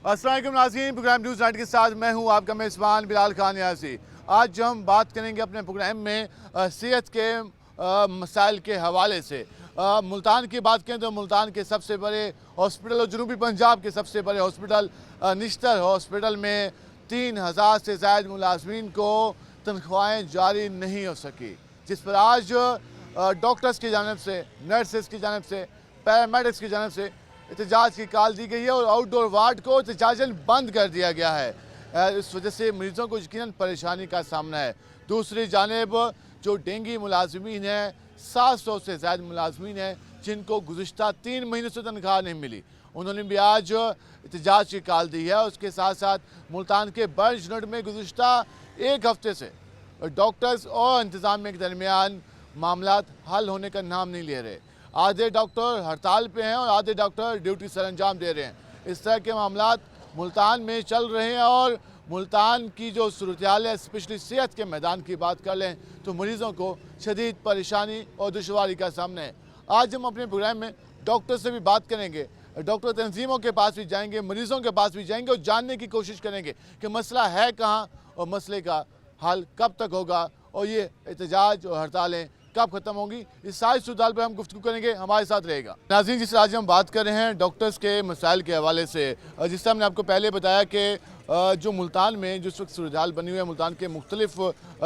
अस्सलाम वालेकुम नाज़रीन, प्रोग्राम न्यूज़ नाइट के साथ मैं हूं आपका मेज़बान बिलाल खान यासी। आज हम बात करेंगे अपने प्रोग्राम में सेहत के मसाइल के हवाले से। मुल्तान की बात करें तो मुल्तान के सबसे बड़े हॉस्पिटल और जनूबी पंजाब के सबसे बड़े हॉस्पिटल निश्तर हॉस्पिटल में 3000 से ज़ायद मुलाजमीन को तनख्वाहें जारी नहीं हो सकी, जिस पर आज डॉक्टर्स की जानिब से, नर्सेस की जानिब से, पैरामेडिक्स की जानिब से एहतजाज की कॉल दी गई है और आउटडोर वार्ड को एहतजाजन बंद कर दिया गया है। इस वजह से मरीजों को यकीनन परेशानी का सामना है। दूसरी जानिब जो डेंगी मुलाजमीन हैं, 700 से ज़्यादा मुलाजमीन हैं जिनको गुज़िश्ता 3 महीनों से तनख्वाह नहीं मिली, उन्होंने भी आज एहतजाज की कॉल दी है। उसके साथ साथ मुल्तान के बर्ज यूनिट में गुज़िश्ता एक हफ्ते से डॉक्टर्स और इंतज़ामिया के दरमियान मामला हल होने का नाम नहीं ले रहे। आधे डॉक्टर हड़ताल पे हैं और आधे डॉक्टर ड्यूटी सर अंजाम दे रहे हैं। इस तरह के मामलात मुल्तान में चल रहे हैं और मुल्तान की जो सूरत-ए-हाल है, स्पेशली सेहत के मैदान की बात कर लें तो मरीज़ों को शदीद परेशानी और दुश्वारी का सामना है। आज हम अपने प्रोग्राम में डॉक्टर से भी बात करेंगे, डॉक्टर तंजीमों के पास भी जाएंगे, मरीज़ों के पास भी जाएंगे और जानने की कोशिश करेंगे कि मसला है कहाँ और मसले का हल कब तक होगा और ये एहतजाज और हड़तालें कब खत्म होंगी। इस सारी सूरत पर हम गुफ्तगू करेंगे, हमारे साथ रहेगा। नाज़रीन, जिस आज हम बात कर रहे हैं डॉक्टर्स के मसाइल के हवाले से, जिस तरह हमने आपको पहले बताया कि जो मुल्तान में जो इस वक्त सूरत बनी हुई है, मुल्तान के मुख्तलिफ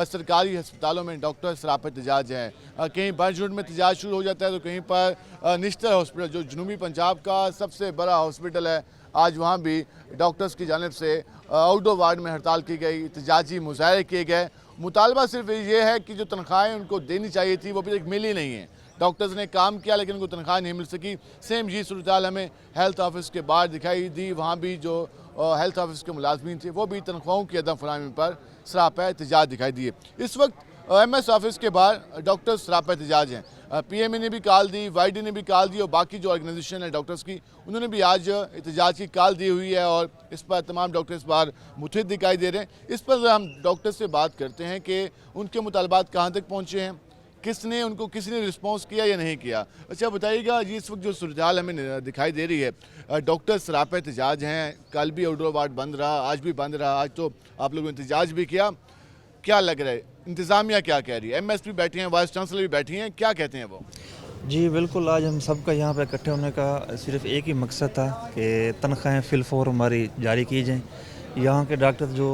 सरकारी अस्पतालों में डॉक्टर सरापा एहतजाज हैं। कहीं बर्ज यूनिट में एहतजाज शुरू हो जाता है तो कहीं पर निश्तर हॉस्पिटल जो जनूबी पंजाब का सबसे बड़ा हॉस्पिटल है, आज वहाँ भी डॉक्टर्स की जानिब से आउटडोर वार्ड में हड़ताल की गई, एहतजाजी मुजाहरे किए गए। मुतालबा सिर्फ ये है कि जो तनख्वाहें उनको देनी चाहिए थी वो अभी तक मिली नहीं है। डॉक्टर्स ने काम किया लेकिन उनको तनख्वाह नहीं मिल सकी। सेम ये सूरत हमें हेल्थ ऑफिस के बाहर दिखाई दी। वहाँ भी जो हेल्थ ऑफिस के मुलाजमीन थे वो भी तनख्वाहों की अदम फराहमी पर सरापा एहतजाज दिखाई दिए। इस वक्त MS ऑफिस के बाहर डॉक्टर्स सरापा एहतजाज हैं। PMA ने भी कॉल दी, YD ने भी कॉल दी और बाकी जो ऑर्गेनाइजेशन है डॉक्टर्स की, उन्होंने भी आज एहतजाज की कॉल दी हुई है और इस पर तमाम डॉक्टर्स बाहर मुतहद दिखाई दे रहे हैं। इस पर हम डॉक्टर से बात करते हैं कि उनके मुतालबात कहाँ तक पहुँचे हैं, किसी ने रिस्पॉन्स किया या नहीं किया। अच्छा बताइएगा जी, इस वक्त जो सूरत हमें दिखाई दे रही है, डॉक्टर सरापा एहतजाज हैं, कल भी आउटडोर वार्ड बंद रहा, आज भी बंद रहा, आज तो आप लोगों ने एहतजाज भी किया, क्या लग रहा है इंतज़ामिया क्या कह रही है? MS भी बैठी हैं, वाइस चांसलर भी बैठी हैं, क्या कहते हैं वो? जी बिल्कुल, आज हम सबका यहाँ पर इकट्ठे होने का सिर्फ एक ही मकसद था कि तनख्वाहें फिलफोर हमारी जारी की जाएँ। यहाँ के डॉक्टर जो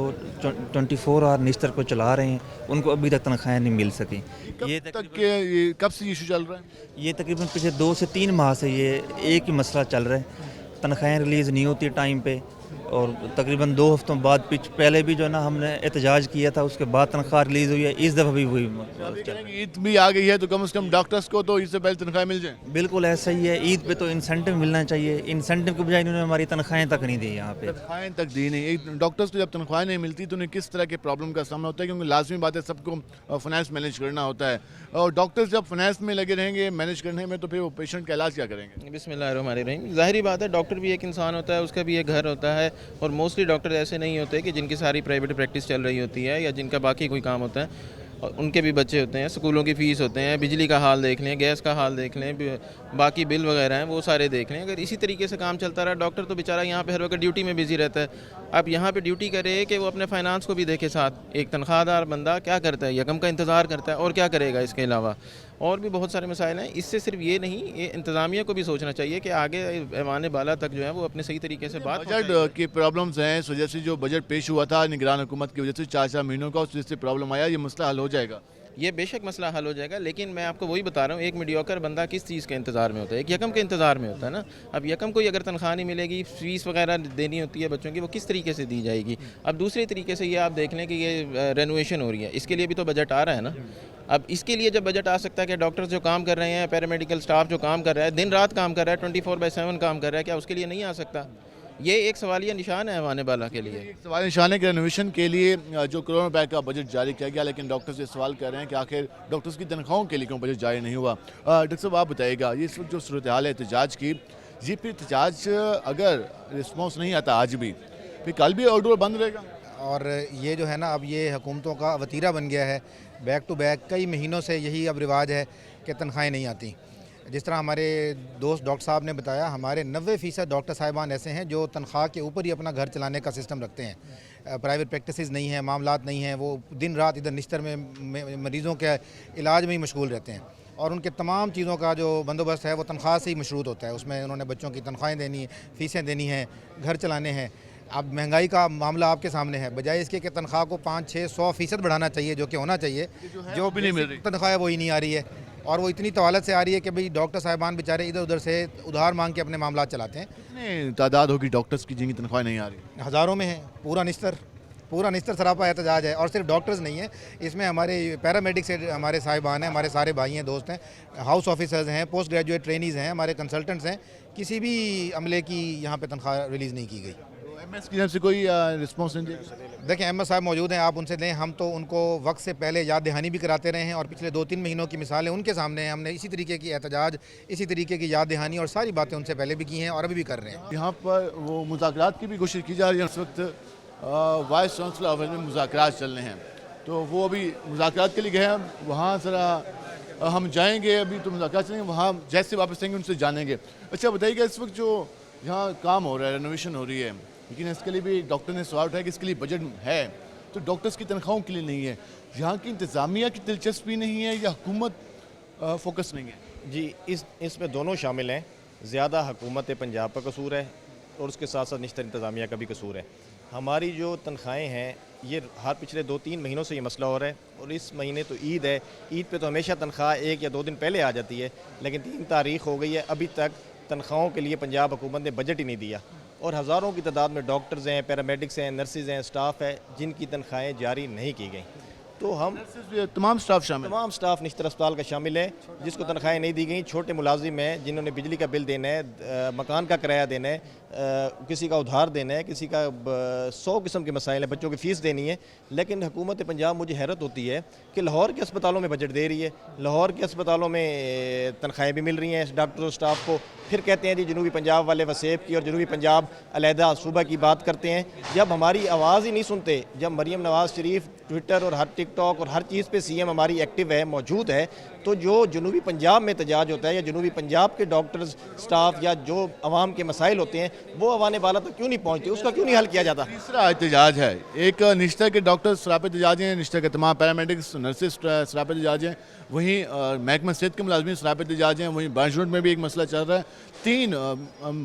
24 आवर निश्तर को चला रहे हैं उनको अभी तक तनख्वाहें नहीं मिल सकी। ये कब से इशू चल रहा है? ये तकरीबन पिछले 2 से 3 माह से ये एक ही मसला चल रहा है। तनख्वाहें रिलीज़ नहीं होती टाइम पे और तकरीबन 2 हफ्तों बाद पहले भी जो है ना हमने एहतजाज किया था, उसके बाद तनख्वाह रिलीज़ हुई है। इस दफ़ा भी हुई। ईद भी आ गई है तो कम से कम डॉक्टर्स को तो इससे पहले तनख्वाह मिल जाए। बिल्कुल ऐसा ही है, ईद पे तो इंसेंटिव मिलना चाहिए। इंसेंटिव के बजाय इन्होंने हमारी तनख्वाहें तक नहीं दी। यहाँ पे तनख्वाहें तक दी नहीं। एक डॉक्टर्स को जब तनख्वाहें नहीं मिलती तो उन्हें किस तरह के प्रॉब्लम का सामना होता है, क्योंकि लाजमी बात है सबको फाइनेंस मैनेज करना होता है और डॉक्टर्स जब फाइनेंस में लगे रहेंगे मैनेज करने में तो फिर वो पेशेंट का इलाज क्या करेंगे? बिस्मिल्लाहिर्रहमानिर्रहीम। ज़ाहिरी बात है, डॉक्टर भी एक इंसान होता है, उसका भी एक घर होता है और मोस्टली डॉक्टर ऐसे नहीं होते कि जिनकी सारी प्राइवेट प्रैक्टिस चल रही होती है या जिनका बाकी कोई काम होता है। और उनके भी बच्चे होते हैं, स्कूलों की फ़ीस होते हैं, बिजली का हाल देख लें, गैस का हाल देख लें, बाकी बिल वगैरह हैं वो सारे देख लें। अगर इसी तरीके से काम चलता रहा, डॉक्टर तो बेचारा यहाँ पे हर वक्त ड्यूटी में बिजी रहता है। अब यहाँ पे ड्यूटी करे कि वो अपने फाइनेंस को भी देखे साथ। एक तनख्वाहदार बंदा क्या करता है, यकम का इंतज़ार करता है और क्या करेगा। इसके अलावा और भी बहुत सारे मसाइल हैं। इससे सिर्फ ये नहीं, ये इंतज़ामिया को भी सोचना चाहिए कि आगे ऐवान बाला तक जो है वो अपने सही तरीके से बात। बजट की प्रॉब्लम्स हैं, इस वजह से जो बजट पेश हुआ था निगरान हुकूमत की वजह से 4 महीनों का, उस वजह से प्रॉब्लम आया, ये मसला हल हो जाएगा? ये बेशक मसला हल हो जाएगा, लेकिन मैं आपको वही बता रहा हूँ, एक मीडियोकर बंदा किस चीज़ के इंतज़ार में होता है? एक यकम के इंतज़ार में होता है ना। अब यकम को अगर तनख्वाह नहीं मिलेगी, फ़ीस वगैरह देनी होती है बच्चों की, वो किस तरीके से दी जाएगी? अब दूसरे तरीके से ये आप देख लें कि ये रेनोवेशन हो रही है, इसके लिए भी तो बजट आ रहा है ना। अब इसके लिए जब बजट आ सकता है कि डॉक्टर्स जो काम कर रहे हैं, पैरामेडिकल स्टाफ जो काम कर रहा है, दिन रात काम कर रहा है, 24/7 काम कर रहा है, क्या उसके लिए नहीं आ सकता? ये एक सवालिया निशान है आने वाला के लिए। एक सवाल निशान है कि रेनोवेशन के लिए जो करोड़ों रुपए का बजट जारी किया गया, लेकिन डॉक्टर्स ये सवाल कर रहे हैं कि आखिर डॉक्टर्स की तनख्वाहों के लिए क्यों बजट जारी नहीं हुआ। डॉक्टर साहब आप बताइएगा, ये इस वक्त जो सूरत हाल है एहतजाज की, ये फिर एहतजाज अगर रिस्पॉन्स नहीं आता आज भी, फिर कल भी आउटडोर बंद रहेगा? और ये जो है ना, अब ये हुकूमतों का वतीरा बन गया है। बैक टू बैक कई महीनों से यही अब रिवाज है कि तनख्वाहें नहीं आती। जिस तरह हमारे दोस्त डॉक्टर साहब ने बताया, हमारे 90% डॉक्टर साहिबान ऐसे हैं जो तनख्वाह के ऊपर ही अपना घर चलाने का सिस्टम रखते हैं। प्राइवेट प्रैक्टिसेस नहीं हैं, मामलात नहीं हैं, वो दिन रात इधर निश्तर में मरीज़ों के इलाज में ही मशगूल रहते हैं और उनके तमाम चीज़ों का जो बंदोबस्त है वो तनख्वाह से ही मशरूत होता है। उसमें उन्होंने बच्चों की तनख्वाहें देनी है, फ़ीसें देनी हैं, घर चलाने हैं। अब महंगाई का मामला आपके सामने है, बजाय इसके कि तनख्वाह को 5-6-100% बढ़ाना चाहिए, जो कि होना चाहिए, जो भी नहीं मिल रही तनख्वाह है वही नहीं आ रही है और वो इतनी तवालत से आ रही है कि भाई डॉक्टर साहिबान बेचारे इधर उधर से उधार मांग के अपने मामला चलाते हैं। कितनी तादाद होगी डॉक्टर्स की जिनकी तनख्वाह नहीं आ रही? हज़ारों में है, पूरा निस्तर सरापा एहतजाज है। और सिर्फ डॉक्टर्स नहीं है, इसमें हमारे पैरामेडिक से हमारे साहिबान हैं, हमारे सारे भाई हैं, दोस्त हैं, हाउस ऑफिसर्स हैं, पोस्ट ग्रेजुएट ट्रेनीज़ हैं, हमारे कंसल्टेंट्स हैं, किसी भी अमले की यहाँ पे तनख्वाह रिलीज़ नहीं की गई। एमएस की तरफ से कोई रिस्पॉन्स नहीं दिया? देखिए एमएस साहब मौजूद हैं, आप उनसे लें। हम तो उनको वक्त से पहले याद दहानी भी कराते रहे हैं और पिछले 2-3 महीनों की मिसालें उनके सामने हैं। हमने इसी तरीके की एहतजाज, इसी तरीके की याद दहानी और सारी बातें उनसे पहले भी की हैं और अभी भी कर रहे हैं। यहाँ पर वो मुज़ाकरात की भी कोशिश की जा रही है। इस वक्त वाइस चांसलर ऑफिस में मुज़ाकरात चल रहे हैं, तो वो अभी मुज़ाकरात के लिए गए हैं। वहाँ ज़रा हम जाएंगे, अभी तो मुज़ाकरात चलेंगे, वहाँ जैसे वापस आएंगे उनसे जानेंगे। अच्छा बताइएगा, इस वक्त जो यहाँ काम हो रहा है, रेनोवेशन हो रही है, लेकिन इसके लिए भी डॉक्टर ने सवाल उठाया कि इसके लिए बजट है, तो डॉक्टर्स की तनख्वाहों के लिए नहीं है। यहाँ की इंतज़ामिया की दिलचस्पी नहीं है या हुकूमत फोकस नहीं है? जी, इसमें दोनों शामिल हैं। ज़्यादा हुकूमत पंजाब का कसूर है और उसके साथ साथ निश्चित इंतज़ामिया का भी कसूर है। हमारी जो तनख्वाहें हैं, ये हर पिछले 2-3 महीनों से ये मसला हो रहा है और इस महीने तो ईद है, ईद पे तो हमेशा तनख्वाह 1 या 2 दिन पहले आ जाती है, लेकिन 3 तारीख हो गई है, अभी तक तनख्वाहों के लिए पंजाब हुकूमत ने बजट ही नहीं दिया और हज़ारों की तादाद में डॉक्टर्स हैं, पैरामेडिक्स हैं, नर्सेज़ हैं, स्टाफ है, जिनकी तनख्वाहें जारी नहीं की गई। तो हम तमाम स्टाफ शामिल, तमाम स्टाफ निश्चित अस्पताल का शामिल है, जिसको तनख्वाहें नहीं दी गई। छोटे मुलाजिम हैं जिन्होंने बिजली का बिल देना है, मकान का किराया देना है, किसी का उधार देना है, किसी का 100 किस्म के मसाइल है, बच्चों की फ़ीस देनी है। लेकिन हुकूमत पंजाब, मुझे हैरत होती है कि लाहौर के अस्पतालों में बजट दे रही है, लाहौर के अस्पतालों में तनख्वाहें भी मिल रही हैं डॉक्टर और स्टाफ को, फिर कहते हैं जी जनूबी पंजाब वाले वसेब की और जनूबी पंजाब अलहदा सूबा की बात करते हैं। जब हमारी आवाज़ ही नहीं सुनते, जब मरीम नवाज़ शरीफ ट्विटर और हर टिकटॉक और हर चीज़ पे सीएम हमारी एक्टिव है, मौजूद है, तो जो जनूबी पंजाब में एहतजाज होता है या जनूबी पंजाब के डॉक्टर्स स्टाफ या जो अवाम के मसाइल होते हैं वो अवाने वाला तक क्यों नहीं पहुँचते, उसका क्यों नहीं हल किया जाता? तीसरा एहतजाज है, एक निश्तर के डॉक्टर सरापे एहतजाज हैं, निश्तर के तमाम पैरामेडिक्स नर्सेज सरापे एहतजाज हैं, वहीं महकमा सेहत के मुलाजमीन सरापे एहतजाज हैं, वहीं बांसरोड में भी एक मसला चल रहा है। 3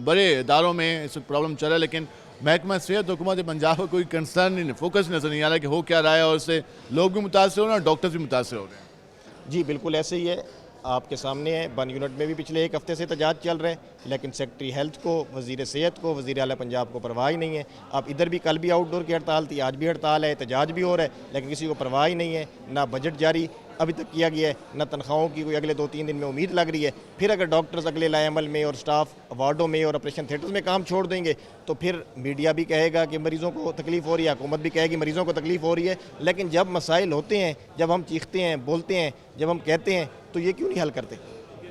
बड़े इदारों में इस प्रॉब्लम चल रहा है, लेकिन महकमा सेहत हुकूमत पंजाब को कोई कंसर्न नहीं, फोकस नज़र नहीं आ रहा कि हो क्या रहा है और उससे लोग भी मुतासर हो रहे हैं और डॉक्टर्स भी मुतासर हो रहे हैं। जी बिल्कुल ऐसे ही है, आपके सामने है। बन यूनिट में भी पिछले 1 हफ्ते से एहतजाज चल रहे हैं, लेकिन सेक्रेटरी हेल्थ को, वज़ीर सेहत को, वज़ीर आला पंजाब को परवाह ही नहीं है। अब इधर भी कल भी आउटडोर की हड़ताल थी, आज भी हड़ताल है, एहतजाज भी हो रहा है, लेकिन किसी को परवाह ही नहीं है। ना बजट जारी अभी तक किया गया है, ना तनख्वाहों की कोई अगले 2-3 दिन में उम्मीद लग रही है। फिर अगर डॉक्टर्स अगले लाएमल में और स्टाफ वार्डों में और ऑपरेशन थिएटर्स में काम छोड़ देंगे तो फिर मीडिया भी कहेगा कि मरीज़ों को तकलीफ़ हो रही है, हुकूमत भी कहेगी मरीज़ों को तकलीफ़ हो रही है। लेकिन जब मसाइल होते हैं, जब हम चीखते हैं, बोलते हैं, जब हम कहते हैं, तो ये क्यों नहीं हल करते?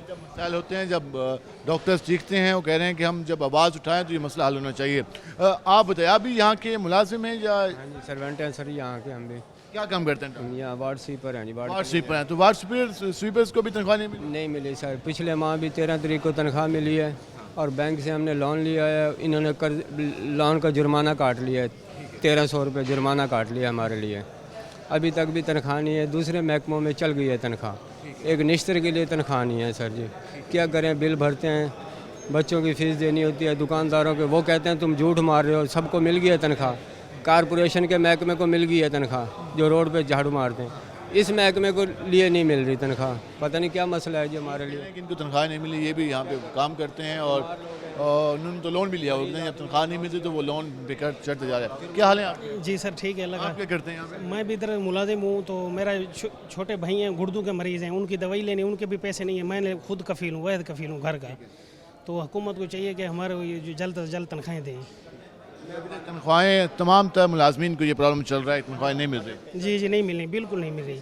जब मसाइल होते हैं, जब डॉक्टर्स चीखते हैं, वो कह रहे हैं कि हम जब आवाज़ उठाएं तो ये मसला हल होना चाहिए। आप बताइए, आप भी यहाँ के मुलाजिम हैं या? हाँ जी, सर्वेंट हैं सर यहाँ के। हम भी क्या काम करते हैं? हम यहाँ वार्ड स्वीपर हैं जी। वार्ड स्वीपर हैं, तो वार्ड स्वीपर्स को भी तनख्वाह नहीं मिली? नहीं मिली सर, पिछले माह भी 13 तारीख को तनख्वाह मिली है और बैंक से हमने लोन लिया है, इन्होंने लोन का जुर्माना काट लिया है, 1300 रुपये जुर्माना काट लिया हमारे लिए। अभी तक भी तनख्वाह नहीं है, दूसरे महकमों में चल गई है तनख्वाह, एक निश्तर के लिए तनख्वाह नहीं है सर जी। क्या करें, बिल भरते हैं, बच्चों की फ़ीस देनी होती है, दुकानदारों के, वो कहते हैं तुम झूठ मार रहे हो, सबको मिल गई है तनख्वाह। कारपोरेशन के महकमे को मिल गई है तनख्वाह, जो रोड पे झाड़ू मारते हैं, इस महकमे को लिए नहीं मिल रही तनख्वाह। पता नहीं क्या मसला है जी हमारे लिए। इनको तनख्वाह नहीं मिली, ये भी यहाँ पे काम करते हैं और उन्होंने तो लोन भी लिया होगा, जब तनख्वाह नहीं मिलती तो वो लोन बेकार चढ़ते जा रहे हैं। क्या हाल है आपके? जी सर ठीक है, लगा। आप क्या करते हैं यहाँ पे? मैं भी इधर मुलाजिम हूँ, तो मेरा छोटे भाई हैं, गुर्दों के मरीज़ हैं, उनकी दवाई लेनी, उनके भी पैसे नहीं है, मैंने खुद कफ़ील हूँ, वैध कफ़ील हूँ घर का। तो हुकूमत को चाहिए कि हमारे ये जो जल्द से जल्द तनख्वाहें दें। तनख्वाहें तमाम तर मुलाजमीन को ये प्रॉब्लम चल रहा है, तनख्वाहें नहीं मिल रही? जी नहीं मिल रही, बिल्कुल नहीं मिल रही।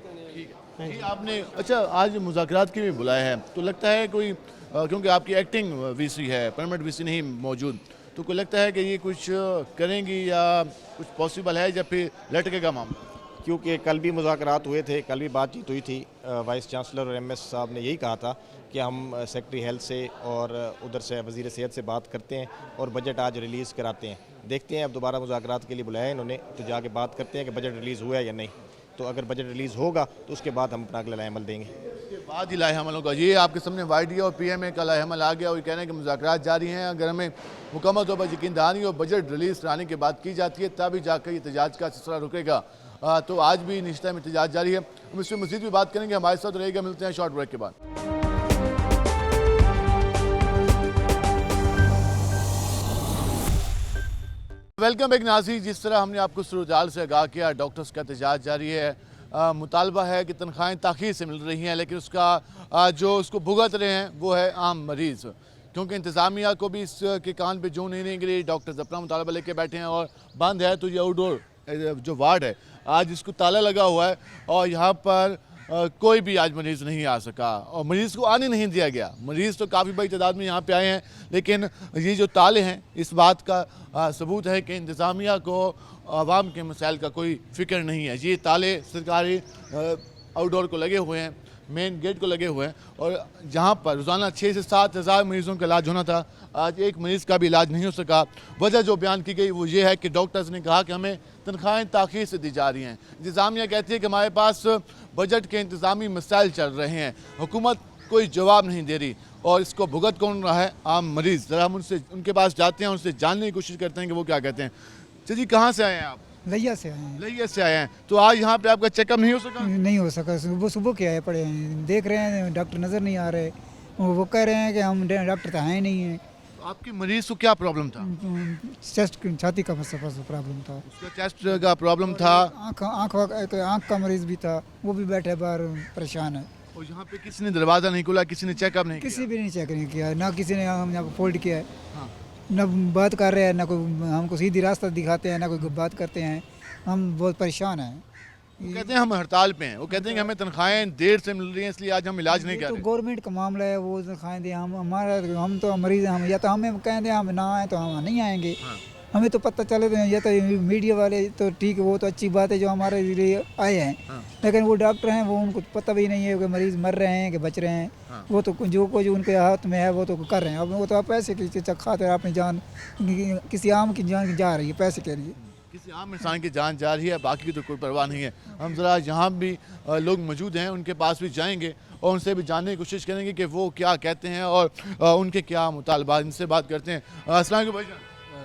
जी, आपने अच्छा आज मुज़ाकरात के भी बुलाया है, तो लगता है कोई क्योंकि आपकी एक्टिंग वीसी है, परमानेंट वीसी नहीं मौजूद, तो कोई लगता है कि ये कुछ करेंगी या कुछ पॉसिबल है या फिर लटकेगा मामला? क्योंकि कल भी मुज़ाकरात हुए थे, कल भी बातचीत हुई थी। वाइस चांसलर और एमएस साहब ने यही कहा था कि हम सेक्रेटरी हेल्थ से और उधर से वज़ीर सेहत से बात करते हैं और बजट आज रिलीज़ कराते हैं। देखते हैं, अब दोबारा मुज़ाकरात के लिए बुलाया इन्होंने, तो जाके बात करते हैं कि बजट रिलीज़ हुआ है या नहीं। तो अगर बजट रिलीज़ होगा तो उसके बाद हम अपना अगला लाएमल देंगे। उसके बाद ही लाएहमल होगा। ये आपके सामने YDA और PMA का लाएहमल आ गया और ये कह रहे हैं कि मुज़ाकरात जारी हैं। अगर हमें मुकम्मल तौर पर यकीन दहानी और बजट रिलीज़ कराने की बात की जाती है तभी जाकर एहतजाज का सिलसिला रुकेगा। तो आज भी निश्चित में एहतजाज जारी है। हम इस पर मज़ीद भी बात करेंगे, हमारे साथ रहेगा। मिलते हैं शॉर्ट ब्रेक के बाद। वेलकम बैक नाज़रीन। जिस तरह हमने आपको सूरत-ए-हाल से आगाह किया, डॉक्टर्स का एहतजाज जारी है। मुतालबा है कि तनख्वाहें ताख़ीर से मिल रही हैं, लेकिन उसका जो उसको भुगत रहे हैं वो है आम मरीज़, क्योंकि इंतज़ामिया को भी इसके कान पे जूं नहीं गिरी। डॉक्टर्स अपना मुतालबा लेके बैठे हैं और बंद है तो ये आउटडोर जो वार्ड है आज इसको ताला लगा हुआ है और यहाँ पर कोई भी आज मरीज़ नहीं आ सका और मरीज़ को आने नहीं दिया गया। मरीज़ तो काफ़ी बड़ी तादाद में यहाँ पे आए हैं, लेकिन ये जो ताले हैं इस बात का सबूत है कि इंतज़ामिया को आवाम के मसाइल का कोई फ़िक्र नहीं है। ये ताले सरकारी आउटडोर को लगे हुए हैं, मेन गेट को लगे हुए हैं और जहाँ पर रोज़ाना 6 से 7 हज़ार मरीज़ों का इलाज होना था, आज एक मरीज़ का भी इलाज नहीं हो सका। वजह जो बयान की गई वो ये है कि डॉक्टर्स ने कहा कि हमें तनख्वाहें ताख़ीर से दी जा रही हैं। इंतज़ामिया कहती है कि हमारे पास बजट के इंतज़ामी मसाइल चल रहे हैं, हुकूमत कोई जवाब नहीं दे रही और इसको भुगत कौन रहा है? आम मरीज़। ज़रा हम उनके पास जाते हैं, उनसे जानने की कोशिश करते हैं कि वो क्या कहते हैं। जी, कहाँ से आए हैं आप? लैया से आए हैं। लैया से आए हैं। तो आज यहाँ पे आपका चेकअप नहीं हो सका? नहीं हो सका, सुबह के आए पड़े हैं, देख रहे हैं डॉक्टर नज़र नहीं आ रहे। वो कह रहे हैं कि हम डॉक्टर तो हैं नहीं हैं। आपके मरीज़ को क्या प्रॉब्लम था? चेस्ट छाती का प्रॉब्लम था, उसका चेस्ट का प्रॉब्लम था। आँख का मरीज़ भी था, वो भी बैठे बाहर परेशान है। और यहाँ पे किसी ने दरवाज़ा नहीं खोला, किसी ने चेकअप नहीं किसी किया? भी नहीं चेक नहीं किया, ना किसी ने हम यहाँ फोल्ड किया है, हाँ। न बात कर रहे हैं, ना कोई हमको सीधी रास्ता दिखाते हैं, ना कोई बात करते हैं। हम बहुत परेशान हैं। वो कहते हैं हम हड़ताल पे हैं, वो कहते हैं कि हमें तनख्वाहें देर से मिल रही हैं इसलिए आज हम इलाज नहीं कर तो रहे। गवर्नमेंट का मामला है, वो खाएं दे हम तो मरीज हैं, हम या तो हमें कहें दे हम ना आए तो हम नहीं आएंगे। हाँ। हमें तो पता चले तो या तो मीडिया वाले तो ठीक है, वो तो अच्छी बात है जो हमारे लिए आए हैं। हाँ। लेकिन वो डॉक्टर हैं, वो उनको पता भी नहीं है कि मरीज़ मर रहे हैं कि बच रहे हैं। हाँ। वो तो जो कुछ उनके हाथ में है वो तो कर रहे हैं। अब वो तो पैसे की खातिर अपनी जान, किसी आम की जान जा रही है पैसे के लिए। किसी आम इंसान की जान जा रही है, बाकी की तो कोई परवाह नहीं है। हम ज़रा यहाँ भी लोग मौजूद हैं, उनके पास भी जाएंगे और उनसे भी जानने की कोशिश करेंगे कि वो क्या कहते हैं और उनके क्या मुतालबा। इनसे बात करते हैं। अस्सलाम वालेकुम भाईजान,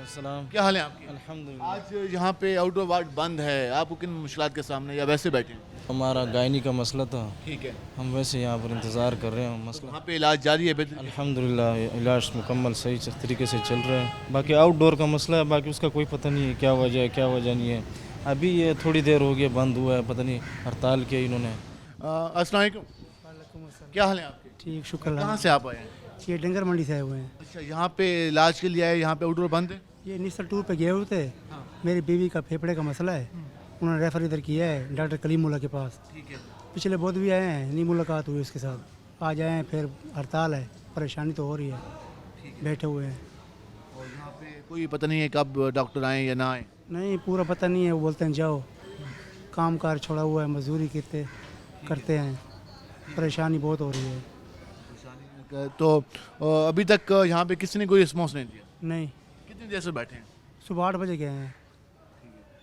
सलाम। क्या हाल है आपके? अल्हम्दुलिल्लाह। आज यहाँ पे आउटडोर वार्ड बंद है, आपको किन मुश्किलात के सामने या वैसे बैठे हैं? हमारा गायनी का मसला था, ठीक है। हम वैसे यहाँ पर इंतज़ार कर रहे हैं। मसला वहाँ पे इलाज जारी है बेहतर? अल्हम्दुलिल्लाह इलाज मुकम्मल सही तरीके से चल रहा है। बाकी आउटडोर का मसला है, बाकी उसका कोई पता नहीं है क्या वजह है क्या वजह नहीं है। अभी ये थोड़ी देर हो गई बंद हुआ है, पता नहीं हड़ताल किया इन्होंने। अस्सलाम वालेकुम, क्या हाल है आपके? ठीक, शुक्र। कहाँ से आप आए हैं? ये डंगर मंडी से आए हुए हैं। अच्छा, यहाँ पे इलाज के लिए आए, यहाँ पे आउटडोर बंद है? ये निस्तर टूर पे गए हुए थे। मेरी बीवी का फेफड़े का मसला है, उन्होंने रेफर इधर किया है डॉक्टर कलीमुल्ला के पास। ठीक है। पिछले बहुत भी आए हैं, नहीं मुलाकात हुई उसके साथ। आज आए हैं, फिर हड़ताल है, परेशानी तो हो रही है, बैठे हुए हैं। और यहाँ पे कोई पता नहीं है कब डॉक्टर आए या ना आए? नहीं, पूरा पता नहीं है। वो बोलते हैं जाओ, काम कार छोड़ा हुआ है, मजदूरी करते हैं, परेशानी बहुत हो रही है। तो अभी तक यहाँ पे किसी ने कोई रिस्पॉन्स नहीं दिया? नहीं, कितनी देर से बैठे हैं? सुबह 8 बजे गए हैं।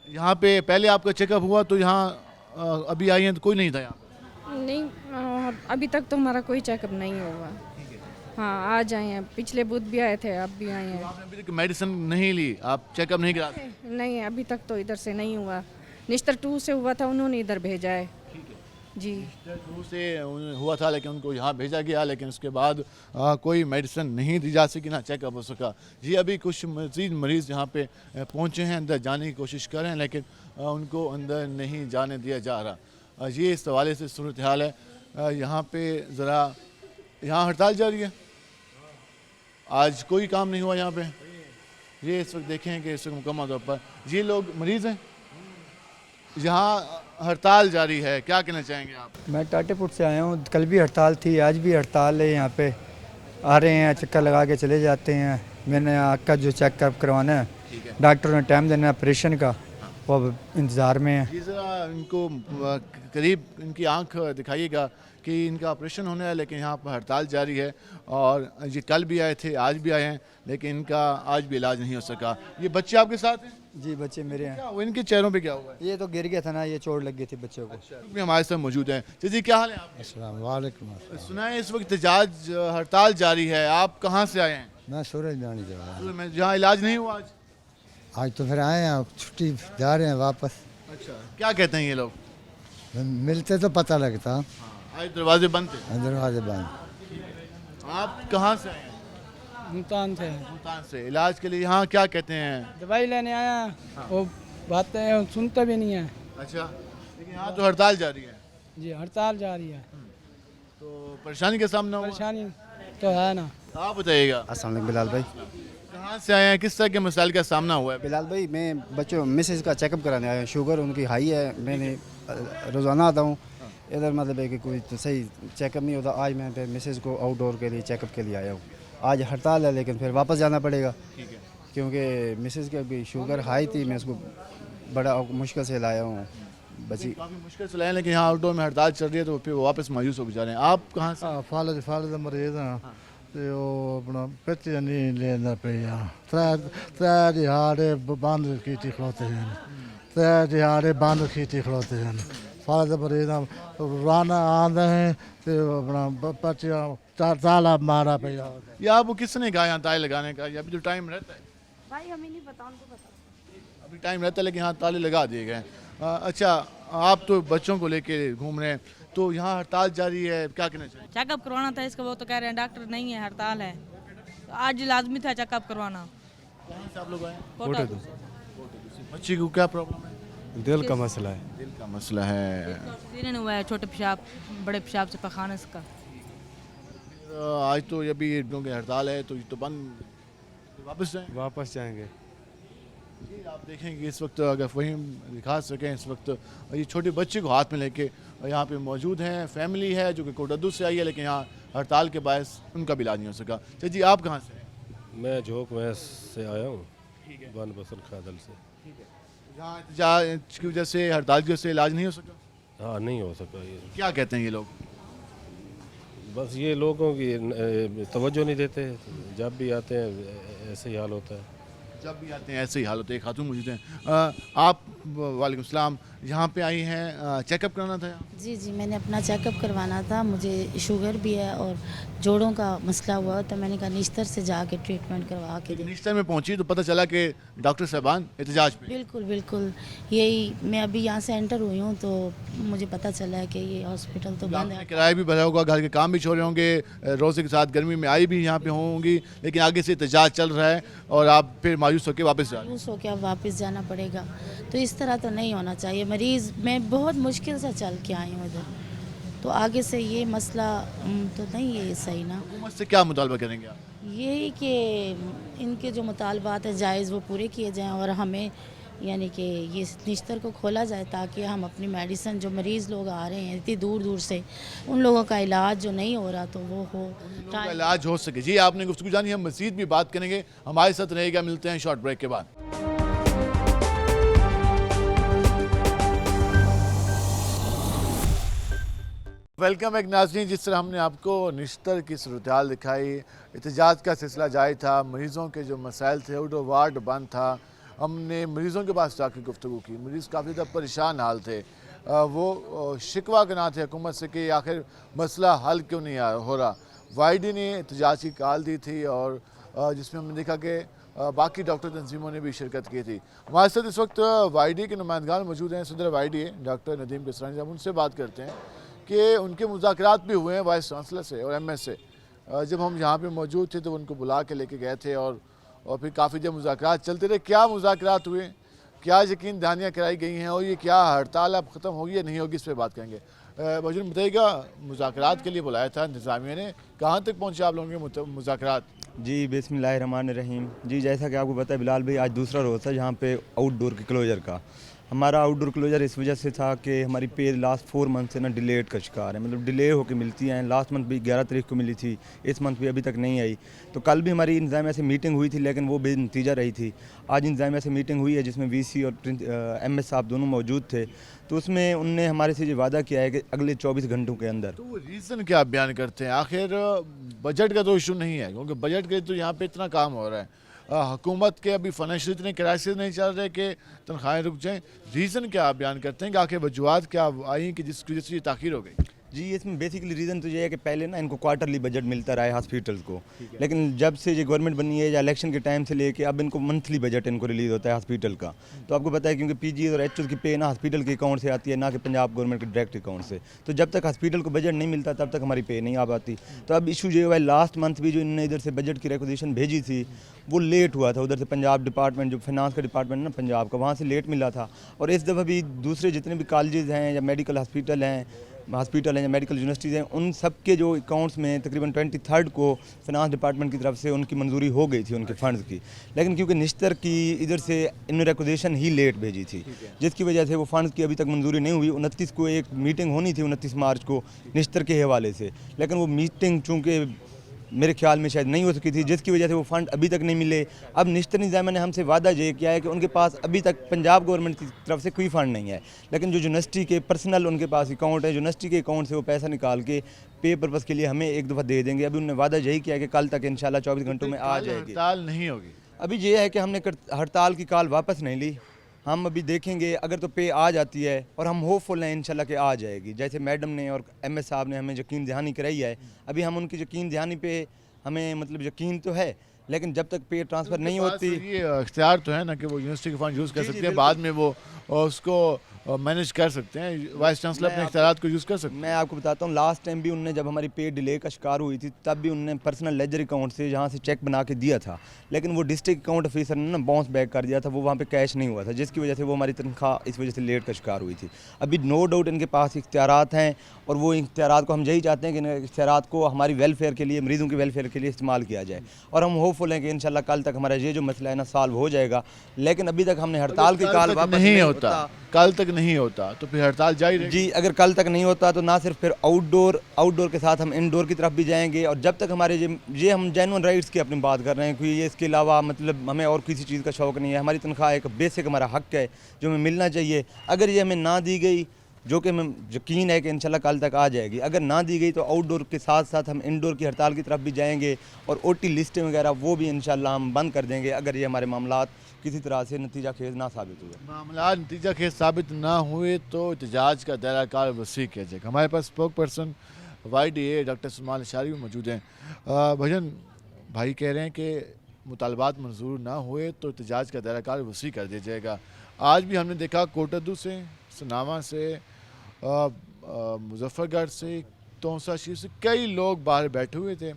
यहाँ पे पहले आपका चेकअप हुआ तो यहाँ अभी आई हैं तो कोई नहीं था यहाँ पे? नहीं, अभी तक तो हमारा कोई चेकअप नहीं हुआ। हाँ, आज आए हैं, पिछले बुध भी आए थे, अब भी आए हैं। आपने अभी तक मेडिसिन नहीं ली, आप चेकअप नहीं करा? नहीं, अभी तक तो इधर से नहीं हुआ। निस्तर 2 से हुआ था, उन्होंने इधर भेजा है। जी, दूर से हुआ था लेकिन उनको यहाँ भेजा गया, लेकिन उसके बाद कोई मेडिसिन नहीं दी जा सकी, ना चेकअप हो सका। जी, अभी कुछ मज़ीद मरीज़ यहाँ पे पहुँचे हैं, अंदर जाने की कोशिश कर रहे हैं, लेकिन उनको अंदर नहीं जाने दिया जा रहा। ये इस हवाले से सूरत हाल है। यहाँ पे ज़रा यहाँ हड़ताल जारी है, आज कोई काम नहीं हुआ यहाँ पे। ये इस वक्त देखें कि इस वक्त मुकम्मल तौर पर ये लोग मरीज़ हैं, यहाँ हड़ताल जारी है। क्या कहना चाहेंगे आप? मैं टाटेपुर से आया हूँ, कल भी हड़ताल थी, आज भी हड़ताल है। यहाँ पे आ रहे हैं, चक्कर लगा के चले जाते हैं। मैंने आँख का जो चेकअप करवाना है, डॉक्टर ने टाइम देना है ऑपरेशन का, वो अब इंतज़ार में है। जी ज़रा इनको करीब इनकी आंख दिखाइएगा कि इनका ऑपरेशन होने है, लेकिन यहाँ पर हड़ताल जारी है और ये कल भी आए थे, आज भी आए हैं, लेकिन इनका आज भी इलाज नहीं हो सका। ये बच्चे आपके साथ हैं? जी बच्चे मेरे हैं। क्या हुआ? इनके चेहरों पे क्या हुआ है? ये तो गिर गया था ना, ये चोट लग गई थी बच्चों को। भी हमारे साथ मौजूद हैं। जी क्या हाल है आप? अस्सलाम वालेकुम। सुना है इस वक्त एहतजाज हड़ताल जारी है, आप कहाँ से आए हैं? मैं सूरज जानी जा रहा हूँ। मैं जहाँ इलाज नहीं हुआ आज। आज तो फिर आए हैं, छुट्टी जा रहे हैं वापस। अच्छा, क्या कहते हैं ये लोग? मिलते तो पता लगता। आज दरवाजे बंद थे। दरवाजे बंद। आप कहाँ से आए हैं? मुल्तान से मुल्तान से। इलाज के लिए यहाँ क्या कहते हैं? दवाई लेने आया, वो बातें सुनते भी नहीं है। अच्छा, लेकिन यहाँ तो हड़ताल जारी है। जी हड़ताल जारी है, तो परेशानी का सामना हुआ? परेशानी तो है ना। आप बताइएगा। अस्सलाम वालेकुम बिलाल भाई। कहाँ से आए हैं, किस तरह के मसाइल का सामना हुआ है? बिलाल भाई मैं बच्चों मिसेज का चेकअप कराने आया हूँ। शुगर उनकी हाई है, मैंने रोज़ाना आता हूँ इधर, मतलब है कि कोई तो सही चेकअप नहीं होता। आज मैं फिर मिसेज को आउटडोर के लिए चेकअप के लिए आया हूँ। आज हड़ताल है लेकिन फिर वापस जाना पड़ेगा क्योंकि मिसेज की अभी शुगर हाई थी। मैं उसको बड़ा मुश्किल से लाया हूँ बची। काफ़ी मुश्किल से लाए, लेकिन यहाँ आउटडोर में हड़ताल चल रही है तो फिर वो वापस मायूस हो जा रहे हैं। आप कहाँ से? फालद मरीज हाँ, तो अपना पेचे नहीं लेना पे त्रै दिहाड़े बंद की खड़ोते हैं, त्रै दिहाड़े बंद की खड़ोते हैं। फालद मरीज राना आंदे हैं तो अपना बच्चे ताला मारा पे। ये आपको किसने कहा यहाँ ताले लगाने का? अभी तो टाइम रहता है भाई, हमें नहीं पता, उनको पता। अभी टाइम रहता है, लेकिन यहाँ ताले लगा दिए गए हैं। अच्छा, आप तो बच्चों को लेके घूम रहे हैं, तो यहाँ हड़ताल जारी है, क्या कहना चाहिए? चेकअप करवाना था इसका, वो तो कह रहे हैं डॉक्टर नहीं है, हड़ताल है। तो आज लाजमी था चेकअप करवाना। कहाँ से आप लोग आए? कोटा बच्ची को क्या प्रॉब्लम है? दिल का मसला है। दिल का मसला है। सीजन हुआ है, छोटे पेशाब, बड़े पेशाब से पखाना इसका। आज तो ये भी क्योंकि हड़ताल है तो ये तो बंद, वापस जाएं? वापस जाएंगे। जी आप देखेंगे इस वक्त, अगर वहीं दिखा सकें, इस वक्त ये छोटे बच्चे को हाथ में लेके यहाँ पे मौजूद हैं। फैमिली है जो कि कोटद्दू से आई है, लेकिन यहाँ हड़ताल के बायस उनका भी इलाज नहीं हो सका। अच्छा जी, आप कहाँ से हैं? मैं झोंक वैस से आया हूँ, बन बसल खादल से। यहाँ एहतजाज की वजह से, हड़ताल की वजह से इलाज नहीं हो सका? हाँ नहीं हो सका। ये क्या कहते हैं ये लोग? बस ये लोगों की तवज्जो नहीं देते, जब भी आते हैं ऐसे ही हाल होता है। जब भी आते हैं ऐसे ही हाल होते हैं। खातून मौजूद हैं। आप वालेकुम सलाम, यहाँ पे आई हैं, चेकअप कराना था यहाँ? जी जी, मैंने अपना चेकअप करवाना था। मुझे शुगर भी है और जोड़ों का मसला हुआ, तो मैंने कहा निश्तर से जाके ट्रीटमेंट करवा के। निश्तर में पहुंची तो पता चला कि डॉक्टर साहबान एहतजाज पे। बिल्कुल बिल्कुल, यही मैं अभी यहाँ से एंटर हुई हूँ तो मुझे पता चला है कि ये हॉस्पिटल तो बंद है। किराया भी भरा होगा, घर के काम भी छोड़े होंगे, रोज़े के साथ गर्मी में आई भी यहाँ पे होंगी, लेकिन आगे से एहतजाज चल रहा है और आप फिर मायूस होकर वापस जा रहे हैं। मायूस होकर अब वापस जाना पड़ेगा, तो इस तरह तो नहीं होना चाहिए। मरीज़ मैं बहुत मुश्किल से चल के आई हूँ इधर, तो आगे से ये मसला तो नहीं है सही ना। हुकूमत से क्या मुतालबा करेंगे आप? यही कि इनके जो मुतालबात है जायज़ वो पूरे किए जाएं और हमें यानी कि ये निश्तर को खोला जाए ताकि हम अपनी मेडिसिन, जो मरीज़ लोग आ रहे हैं इतनी दूर दूर से, उन लोगों का इलाज जो नहीं हो रहा तो वो हो, इलाज हो सके। जी आपने गुफ्तगू जानी, हम मज़ीद भी बात करेंगे, हमारे साथ रहेगा। मिलते हैं शॉर्ट ब्रेक के बाद। वेलकम एक नाज़रीन, जिस तरह हमने आपको निश्तर की सूरत-ए-हाल दिखाई, एहतजाज का सिलसिला जारी था, मरीज़ों के जो मसाइल थे, वो वार्ड बंद था, हमने मरीज़ों के पास जाकर गुफ्तगू की। मरीज़ काफ़ी ज़्यादा परेशान हाल थे, वो शिकवा करना थे हुकूमत से कि आखिर मसला हल क्यों नहीं हो रहा। वाईडी ने एहतजाज की कॉल दी थी और जिसमें हमने देखा कि बाकी डॉक्टर तंजीमों ने भी शिरकत की थी। हमारे साथ इस वक्त वाईडी के नुमाइंदगान मौजूद हैं, सदर वाईडी है डॉक्टर नदीम किसरानी साहब। उनसे बात करते हैं कि उनके मुज़ाकरात भी हुए हैं वाइस चांसलर से और एमएस से। जब हम यहाँ पे मौजूद थे तो उनको बुला के लेके गए थे और फिर काफ़ी देर मुज़ाकरात चलते रहे। क्या मुज़ाकरात हुए, क्या यकीन दहानियाँ कराई गई हैं और ये क्या हड़ताल अब ख़त्म होगी या नहीं होगी, इस पर बात करेंगे। मौजूद बताइएगा, मुज़ाकरात के लिए बुलाया था इंतज़ामिया ने, कहाँ तक पहुँचे आप लोगों के मुज़ाकरात? जी बिस्मिल्लाहिर्रहमानिर्रहीम। जी जैसा कि आपको पता है बिलाल भाई, आज दूसरा रोज़ था जहाँ पे आउटडोर के क्लोजर का। हमारा आउटडोर क्लोजर इस वजह से था कि हमारी पे लास्ट 4 मंथ से ना डिलेड का शिकार है, मतलब डिले होकर मिलती हैं। लास्ट मंथ भी 11 तारीख को मिली थी, इस मंथ भी अभी तक नहीं आई। तो कल भी हमारी इंतजामिया से मीटिंग हुई थी, लेकिन वो बेनतीजा रही थी। आज इंतजामिया से मीटिंग हुई है जिसमें VC और MS साहब दोनों मौजूद थे। तो उसमें उनने हमारे से ये वादा किया है कि अगले 24 घंटों के अंदर। तो वो रीज़न क्या बयान करते हैं? आखिर बजट का तो इशू नहीं है, क्योंकि बजट के तो यहाँ पे इतना काम हो रहा है। हुकूमत के अभी फाइनेंशियल इतने क्राइसिस नहीं चल रहे कि तनख्वाहें रुक जाएं। रीज़न क्या आप बयान करते हैं कि आखिर वजूहत क्या आई कि जिसकी वजह से ये ताख़ीर हो गई? जी, इसमें बेसिकली रीज़न तो ये है कि पहले ना इनको क्वार्टरली बजट मिलता रहा है हॉस्पिटल्स को, लेकिन जब से ये गवर्नमेंट बनी है या इलेक्शन के टाइम से लेके अब इनको मंथली बजट इनको रिलीज़ होता है हॉस्पिटल का। तो आपको पता है क्योंकि PG और HO की पे ना हॉस्पिटल के अकाउंट से आती है, ना कि पंजाब गवर्नमेंट के डायरेक्ट अकाउंट से। तो जब तक हॉस्पिटल को बजट नहीं मिलता तब तक हमारी पे नहीं आ पाती। तो अब इशू ये हुआ है, लास्ट मंथ भी जो इन्होंने इधर से बजट की रिक्वेजिशन भेजी थी वो लेट हुआ था। उधर से पंजाब डिपार्टमेंट, जो फाइनेंस का डिपार्टमेंट है ना पंजाब का, वहाँ से लेट मिला था। और इस दफ़ा भी दूसरे जितने भी कॉलेजेस हैं या मेडिकल हॉस्पिटल हैं या मेडिकल यूनिवर्सिटीज़ हैं, उन सब के जो अकाउंट्स में तकरीबन 23 को फाइनेंस डिपार्टमेंट की तरफ से उनकी मंजूरी हो गई थी उनके फंड्स की। लेकिन क्योंकि निश्तर की इधर से इन रिक्वेजिशन ही लेट भेजी थी, जिसकी वजह से वो फंड्स की अभी तक मंजूरी नहीं हुई। 29 को एक मीटिंग होनी थी, 29 मार्च को निश्तर के हवाले से, लेकिन वो मीटिंग चूँकि मेरे ख्याल में शायद नहीं हो सकी थी, जिसकी वजह से वो फ़ंड अभी तक नहीं मिले। अब निश्तर इंतज़ामिया ने हमसे वादा ये किया है कि उनके पास अभी तक पंजाब गवर्नमेंट की तरफ से कोई फ़ंड नहीं है, लेकिन जो यूनिवर्सिटी के पर्सनल उनके पास अकाउंट है, यूनिवर्सिटी के अकाउंट से वो पैसा निकाल के पे पर्पज़ के लिए हमें एक दफ़ा दे देंगे। अभी उन्होंने वादा यही किया कि कल तक इंशाल्लाह 24 घंटों में आ जाएगी। हड़ताल नहीं होगी? अभी ये है कि हमने हड़ताल की कॉल वापस नहीं ली। हम अभी देखेंगे, अगर तो पे आ जाती है और हम होपफुल हैं इंशाल्लाह कि आ जाएगी। जैसे मैडम ने और MS साहब ने हमें यकीन दहानी कराई है, अभी हम उनकी यकीन दहानी पे हमें मतलब यकीन तो है, लेकिन जब तक पे ट्रांसफ़र नहीं होती, ये इख्तियार तो है ना कि वो यूनिवर्सिटी के फंड यूज़ कर सकते हैं, बाद में वो उसको मैनेज कर सकते हैं। वाइस चांसलर अपने इख्तियारात को यूज़ कर सकते हैं। मैं आपको बताता हूँ, लास्ट टाइम भी उनने जब हमारी पे डिले का शिकार हुई थी तब भी उनने पर्सनल लेजर अकाउंट से जहाँ से चेक बना के दिया था, लेकिन वो डिस्ट्रिक्ट अकाउंट ऑफिसर ने ना बाउंस बैक कर दिया था, वो वहाँ पे कैश नहीं हुआ था, जिसकी वजह से वो हमारी तनख्वाह इस वजह से लेट का शिकार हुई थी। अभी नो डाउट इनके पास इख्तियारात हैं और वो इख्तियारात को हम यही चाहते हैं कि इन इख्तियारात को हमारी वेलफेयर के लिए, मरीज़ों के वेलफेयर के लिए इस्तेमाल किया जाए। और हम होपफुल हैं कि इंशाल्लाह कल तक हमारा ये जो मसला है ना सॉल्व हो जाएगा। लेकिन अभी तक हमने हड़ताल की कॉल वापस नहीं होता, कल तक नहीं होता तो फिर हड़ताल जारी रहेगी? जी, अगर कल तक नहीं होता तो ना सिर्फ फिर आउटडोर के साथ हम इनडोर की तरफ भी जाएंगे। और जब तक हमारे ये हम जेन्युइन राइट्स की अपनी बात कर रहे हैं, क्योंकि ये इसके अलावा मतलब हमें और किसी चीज़ का शौक़ नहीं है। हमारी तनख्वाह एक बेसिक हमारा हक़ है जो हमें मिलना चाहिए। अगर ये हमें ना दी गई, जो कि हमें यकीन है कि इंशाल्लाह कल तक आ जाएगी, अगर ना दी गई तो आउटडोर के साथ साथ हम इनडोर की हड़ताल की तरफ भी जाएंगे और OT लिस्टें वगैरह वो भी इंशाल्लाह हम बंद कर देंगे, अगर ये हमारे मामलात किसी तरह से नतीजा खेज ना साबित हुए। मामला नतीजा खेज साबित ना हुए तो एहतजाज का दायरा कार वसी किया जाएगा। हमारे पास spokesperson YDA doctor Salman Ashari मौजूद हैं। भजन भाई कह रहे हैं कि मुतालबात मंजूर ना हुए तो एहतजाज का दायरा कार वसी कर दिया जाएगा। आज भी हमने देखा कोटद्दू से, सनावा से, मुजफ्फरगढ़ से, तोसा शीर से कई लोग बाहर बैठे हुए थे,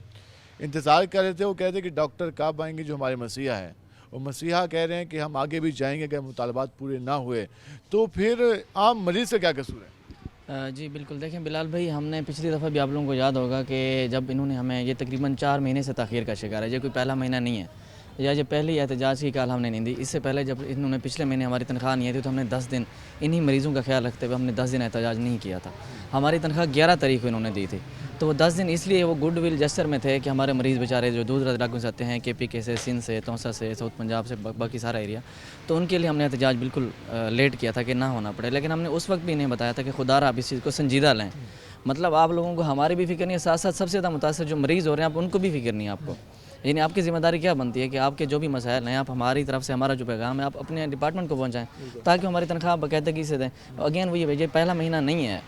इंतज़ार कर रहे थे। वो कह रहे थे कि डॉक्टर कब आएंगे जो हमारे मसीहा है। और मसीहा कह रहे हैं कि हम आगे भी जाएंगे अगर मुतालबात पूरे ना हुए। तो फिर आम मरीज़ का क्या कसूर है? जी बिल्कुल, देखें बिलाल भाई, हमने पिछली दफ़ा भी आप लोगों को याद होगा कि जब इन्होंने हमें, ये तकरीबन 4 महीने से ताख़ीर का शिकार है, ये कोई पहला महीना नहीं है या ये पहली एहतजाज की कॉल हमने नहीं दी। इससे पहले जब इन्होंने पिछले महीने हमारी तनख्वाह नहीं आई थी तो हमने 10 दिन इन्हीं मरीज़ों का ख्याल रखते हुए हमने 10 दिन एहतजाज नहीं किया था। हमारी तनख्वाह 11 तारीख को इन्होंने दी थी, तो वो 10 दिन इसलिए वो गुड विल जेस्चर में थे कि हमारे मरीज़ बेचारे जो दूर दराज इलाकों से आते हैं, KPK से, सिंध से, तौसा से, साउथ पंजाब से, बाकी सारा एरिया, तो उनके लिए हमने एहतजाज बिल्कुल लेट किया था कि ना होना पड़े। लेकिन हमने उस वक्त भी इन्हें बताया था कि खुदारा आप इस चीज़ को संजीदा लें। मतलब आप लोगों को हमारी भी फिक्र नहीं है, साथ साथ सबसे ज़्यादा मुतासर जो मरीज़ हो रहे हैं आप उनको भी फिक्र नहीं है आपको। यानी आपकी ज़िम्मेदारी क्या बनती है कि आपके जो भी मसाइल हैं आप हमारी तरफ से, हमारा जो पैगाम है आप अपने डिपार्टमेंट को पहुंचाएं ताकि हमारी तनख्वाह बाकायदगी से दें। अगेन वही है, ये पहला महीना नहीं है,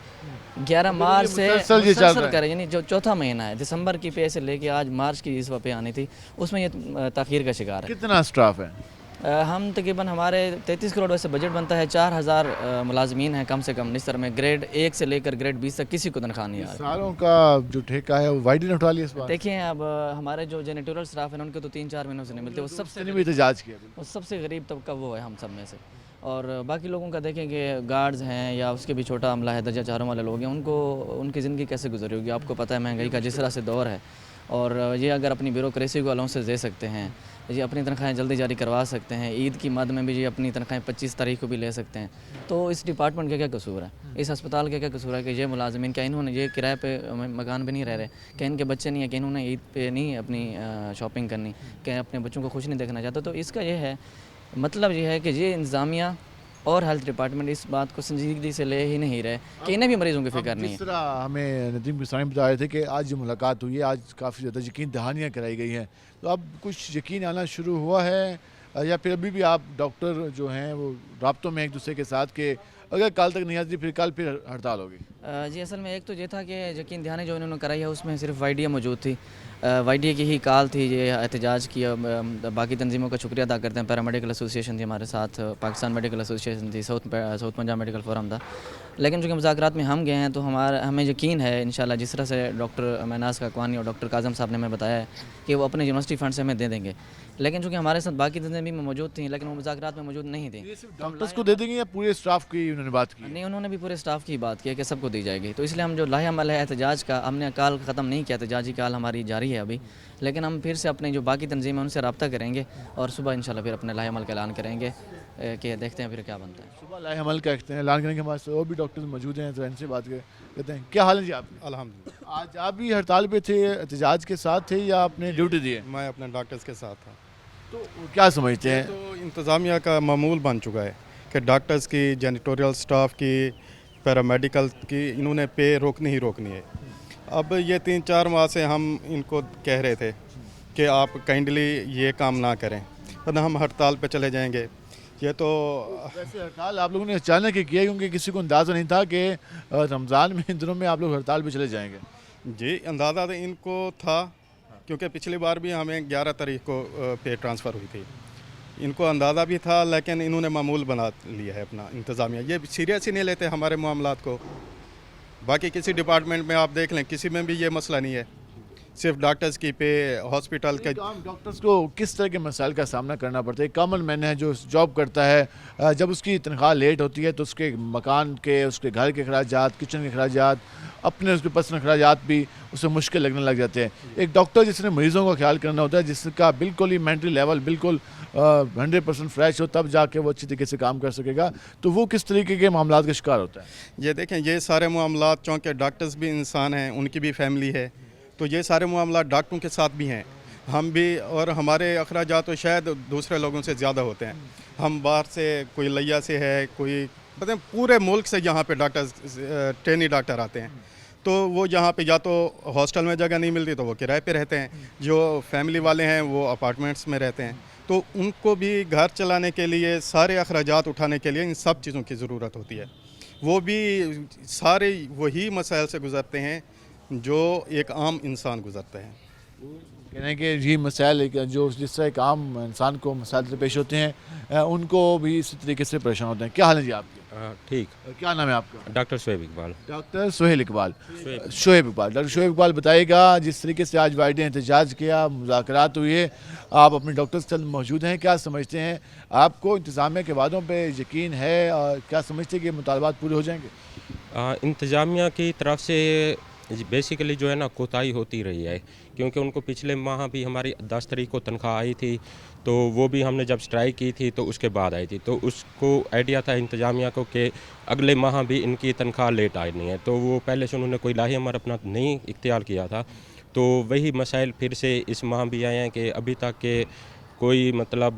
11 मार्च से मुसलसल करें, यानी जो चौथा महीना है, दिसंबर की पे से लेके आज मार्च की इस पे आनी थी, उसमें ये ताख़ीर का शिकार है। कितना स्टाफ है? हम तकरीबन हमारे 33 करोड़ वैसे बजट बनता है, 4000 मुलाजमीन हैं कम से कम निस्तर में। ग्रेड 1 से लेकर ग्रेड 20 तक किसी को तनख्वाह नहीं आ रही। सालों का जो ठेका है वो YD ने उठा लिया इस बार। देखिए अब हमारे जो जेनेटोरियल स्टाफ हैं उनके तो 3-4 महीनों से नहीं मिलते, वो सबसे गरीब तबका वो है हम सब में से। और बाकी लोगों का देखें कि गार्ड्स हैं या उसके भी छोटा अमला है, दर्जा चारों वाले लोग हैं, उनको उनकी ज़िंदगी कैसे गुजरी होगी? आपको पता है महंगाई का जिस तरह से दौर है, और ये अगर अपनी ब्यूरोक्रेसी को अलाउंसेस दे सकते हैं जी अपनी तनख्वाहें जल्दी जारी करवा सकते हैं। ईद की मद में भी जी अपनी तनख्वाहें 25 तारीख को भी ले सकते हैं। तो इस डिपार्टमेंट का क्या कसूर है, इस अस्पताल का क्या कसूर है कि ये मुलाजिमीन क्या इन्होंने ये किराए पे मकान पे नहीं रह रहे, क्या इनके बच्चे नहीं है, कि इन्होंने ईद पे नहीं अपनी शॉपिंग करनी, क्या अपने बच्चों को खुश नहीं देखना चाहता। तो इसका ये है मतलब ये है कि ये इंतज़ामिया और हेल्थ डिपार्टमेंट इस बात को संजीदगी से ले ही नहीं रहे कि इन्हें भी मरीजों की फिक्र नहीं है। जिस तरह हमें नदीम किसानी बता रहे थे कि आज जो मुलाकात हुई है, आज काफ़ी ज़्यादा यकीन दहानियाँ कराई गई हैं, तो अब कुछ यकीन आना शुरू हुआ है या फिर अभी भी आप डॉक्टर जो हैं वो राब्तों में एक दूसरे के साथ के अगर कल तक नहीं आती फिर कल फिर हड़ताल होगी? जी असल में एक तो ये था कि यकीन दहानी जो इन्होंने कराई है उसमें सिर्फ YDA मौजूद थी, YDA की ही कॉल थी, ये एहतजाज किया। बाकी तंजीमों का शुक्रिया अदा करते हैं। पैरामेडिकल एसोसिएशन थी हमारे साथ, पाकिस्तान मेडिकल एसोसिएशन थी, साउथ पंजाब मेडिकल फोरम था। लेकिन चूँकि मुज़ाकरात में हम गए हैं तो हमें यकीन है इंशाल्लाह जिस तरह से डॉक्टर महनाज काकवानी और डॉक्टर काज़म साहब ने हमें बताया है कि वो अपने यूनिवर्सिटी फंड से हमें दे देंगे। लेकिन चूँकि हमारे साथ बाकी तंजीमें में मौजूद थी लेकिन वो मुज़ाकरात में मौजूद नहीं थी। डॉक्टर्स को दे देंगे या पूरे स्टाफ की उन्होंने बात की? नहीं, उन्होंने भी पूरे स्टाफ की बात की है कि सबको दी जाएगी। तो इसलिए हम जो लाहे अमल है एहतजाज का, हमने कॉल ख़त्म नहीं किया, एहतजाजी कॉल हमारी जारी है अभी, लेकिन हम फिर से अपने जो बाकी तंजीम है उनसे रब्ता करेंगे और सुबह इंशाल्लाह फिर अपने लाहे अमल का ऐलान करेंगे कि देखते हैं फिर क्या बनता है। सुबह लाहे अमल का ऐलान करेंगे। हमारे साथ और भी डॉक्टर्स मौजूद हैं तो इनसे बात करते हैं। क्या हाल है जी आपके? अल्हम्दुलिल्लाह। आज आप भी हड़ताल पे थे, एहतजाज के साथ थे या आपने ड्यूटी दी है? मैं अपने डॉक्टर्स के साथ था। तो क्या समझते हैं? तो इंतज़ामिया का मामूल बन चुका है कि डॉक्टर्स की, जैनिटोरियल स्टाफ की, पैरामेडिकल की इन्होंने पे रोकनी ही रोकनी है। अब ये 3-4 माह से हम इनको कह रहे थे कि आप काइंडली ये काम ना करें वरना हम हड़ताल पे चले जाएंगे। ये तो वैसे हड़ताल आप लोगों ने अचानक ही किया क्योंकि किसी को अंदाज़ा नहीं था कि रमज़ान में इन दिनों में आप लोग हड़ताल पे चले जाएंगे? जी अंदाज़ा तो इनको था क्योंकि पिछली बार भी हमें 11 तारीख को पे ट्रांसफ़र हुई थी, इनको अंदाज़ा भी था लेकिन इन्होंने मामूल बना लिया है अपना इंतज़ामिया। ये सीरियस ही नहीं लेते हमारे मामलात को। बाकी किसी डिपार्टमेंट में आप देख लें, किसी में भी ये मसला नहीं है, सिर्फ डॉक्टर्स की पे, हॉस्पिटल के। डॉक्टर्स को किस तरह के मसाइल का सामना करना पड़ता है? कॉमन मैन है जो जॉब करता है, जब उसकी तनख्वाह लेट होती है तो उसके मकान के, उसके घर के अखराजात, किचन के अखराजात, अपने उसके पर्सनल अखराजात भी उसे मुश्किल लगने लग जाते हैं। एक डॉक्टर जिसने मरीज़ों का ख्याल करना होता है, जिसका बिल्कुल ही मेंटल लेवल बिल्कुल 100% फ्रेश हो, तब जाके वो अच्छी तरीके से काम कर सकेगा। तो वो किस तरीके के मामलात का शिकार होता है? ये देखें, ये सारे मामलात, चूँकि डॉक्टर्स भी इंसान हैं, उनकी भी फैमिली है, तो ये सारे मामला डॉक्टरों के साथ भी हैं। हम भी और हमारे अखराजात तो शायद दूसरे लोगों से ज़्यादा होते हैं। हम बाहर से, कोई लिया से है, कोई पता नहीं पूरे मुल्क से यहाँ पे डॉक्टर्स, ट्रेनी डॉक्टर आते हैं। तो वो यहाँ पे या तो हॉस्टल में जगह नहीं मिलती तो वो किराए पे रहते हैं, जो फैमिली वाले हैं वो अपार्टमेंट्स में रहते हैं। तो उनको भी घर चलाने के लिए, सारे अखराजात उठाने के लिए इन सब चीज़ों की ज़रूरत होती है। वो भी सारे वही मसाइल से गुज़रते हैं जो एक आम इंसान गुजरता है। कहना है कि ये मसाइल जो जिस तरह एक आम इंसान को मसाइल से पेश होते हैं उनको भी इसी तरीके से परेशान होते हैं। क्या हाल है जी आपके? ठीक। क्या नाम है आपका? Doctor Shoaib Iqbal. Doctor Sohail Iqbal. Shoaib Iqbal. Doctor Shoaib Iqbal बताइएगा, जिस तरीके से आज YDA एहतजाज किया, मुज़ाकरात हुए, आप अपने डॉक्टर से मौजूद हैं, क्या समझते हैं? आपको इंतज़ामिया के वादों पे यकीन है और क्या समझते हैं कि मुतालबात पूरे हो जाएंगे? इंतज़ामिया की तरफ से बेसिकली जो है ना कोताही होती रही है, क्योंकि उनको पिछले माह भी हमारी 10 तारीख को तनख्वाह आई थी, तो वो भी हमने जब स्ट्राइक की थी तो उसके बाद आई थी। तो उसको आइडिया था इंतज़ामिया को कि अगले माह भी इनकी तनख्वाह लेट आनी है, तो वो पहले से उन्होंने कोई लाहे अमल अपना नहीं इख्तियार किया था। तो वही मसाइल फिर से इस माह भी आए हैं कि अभी तक के कोई मतलब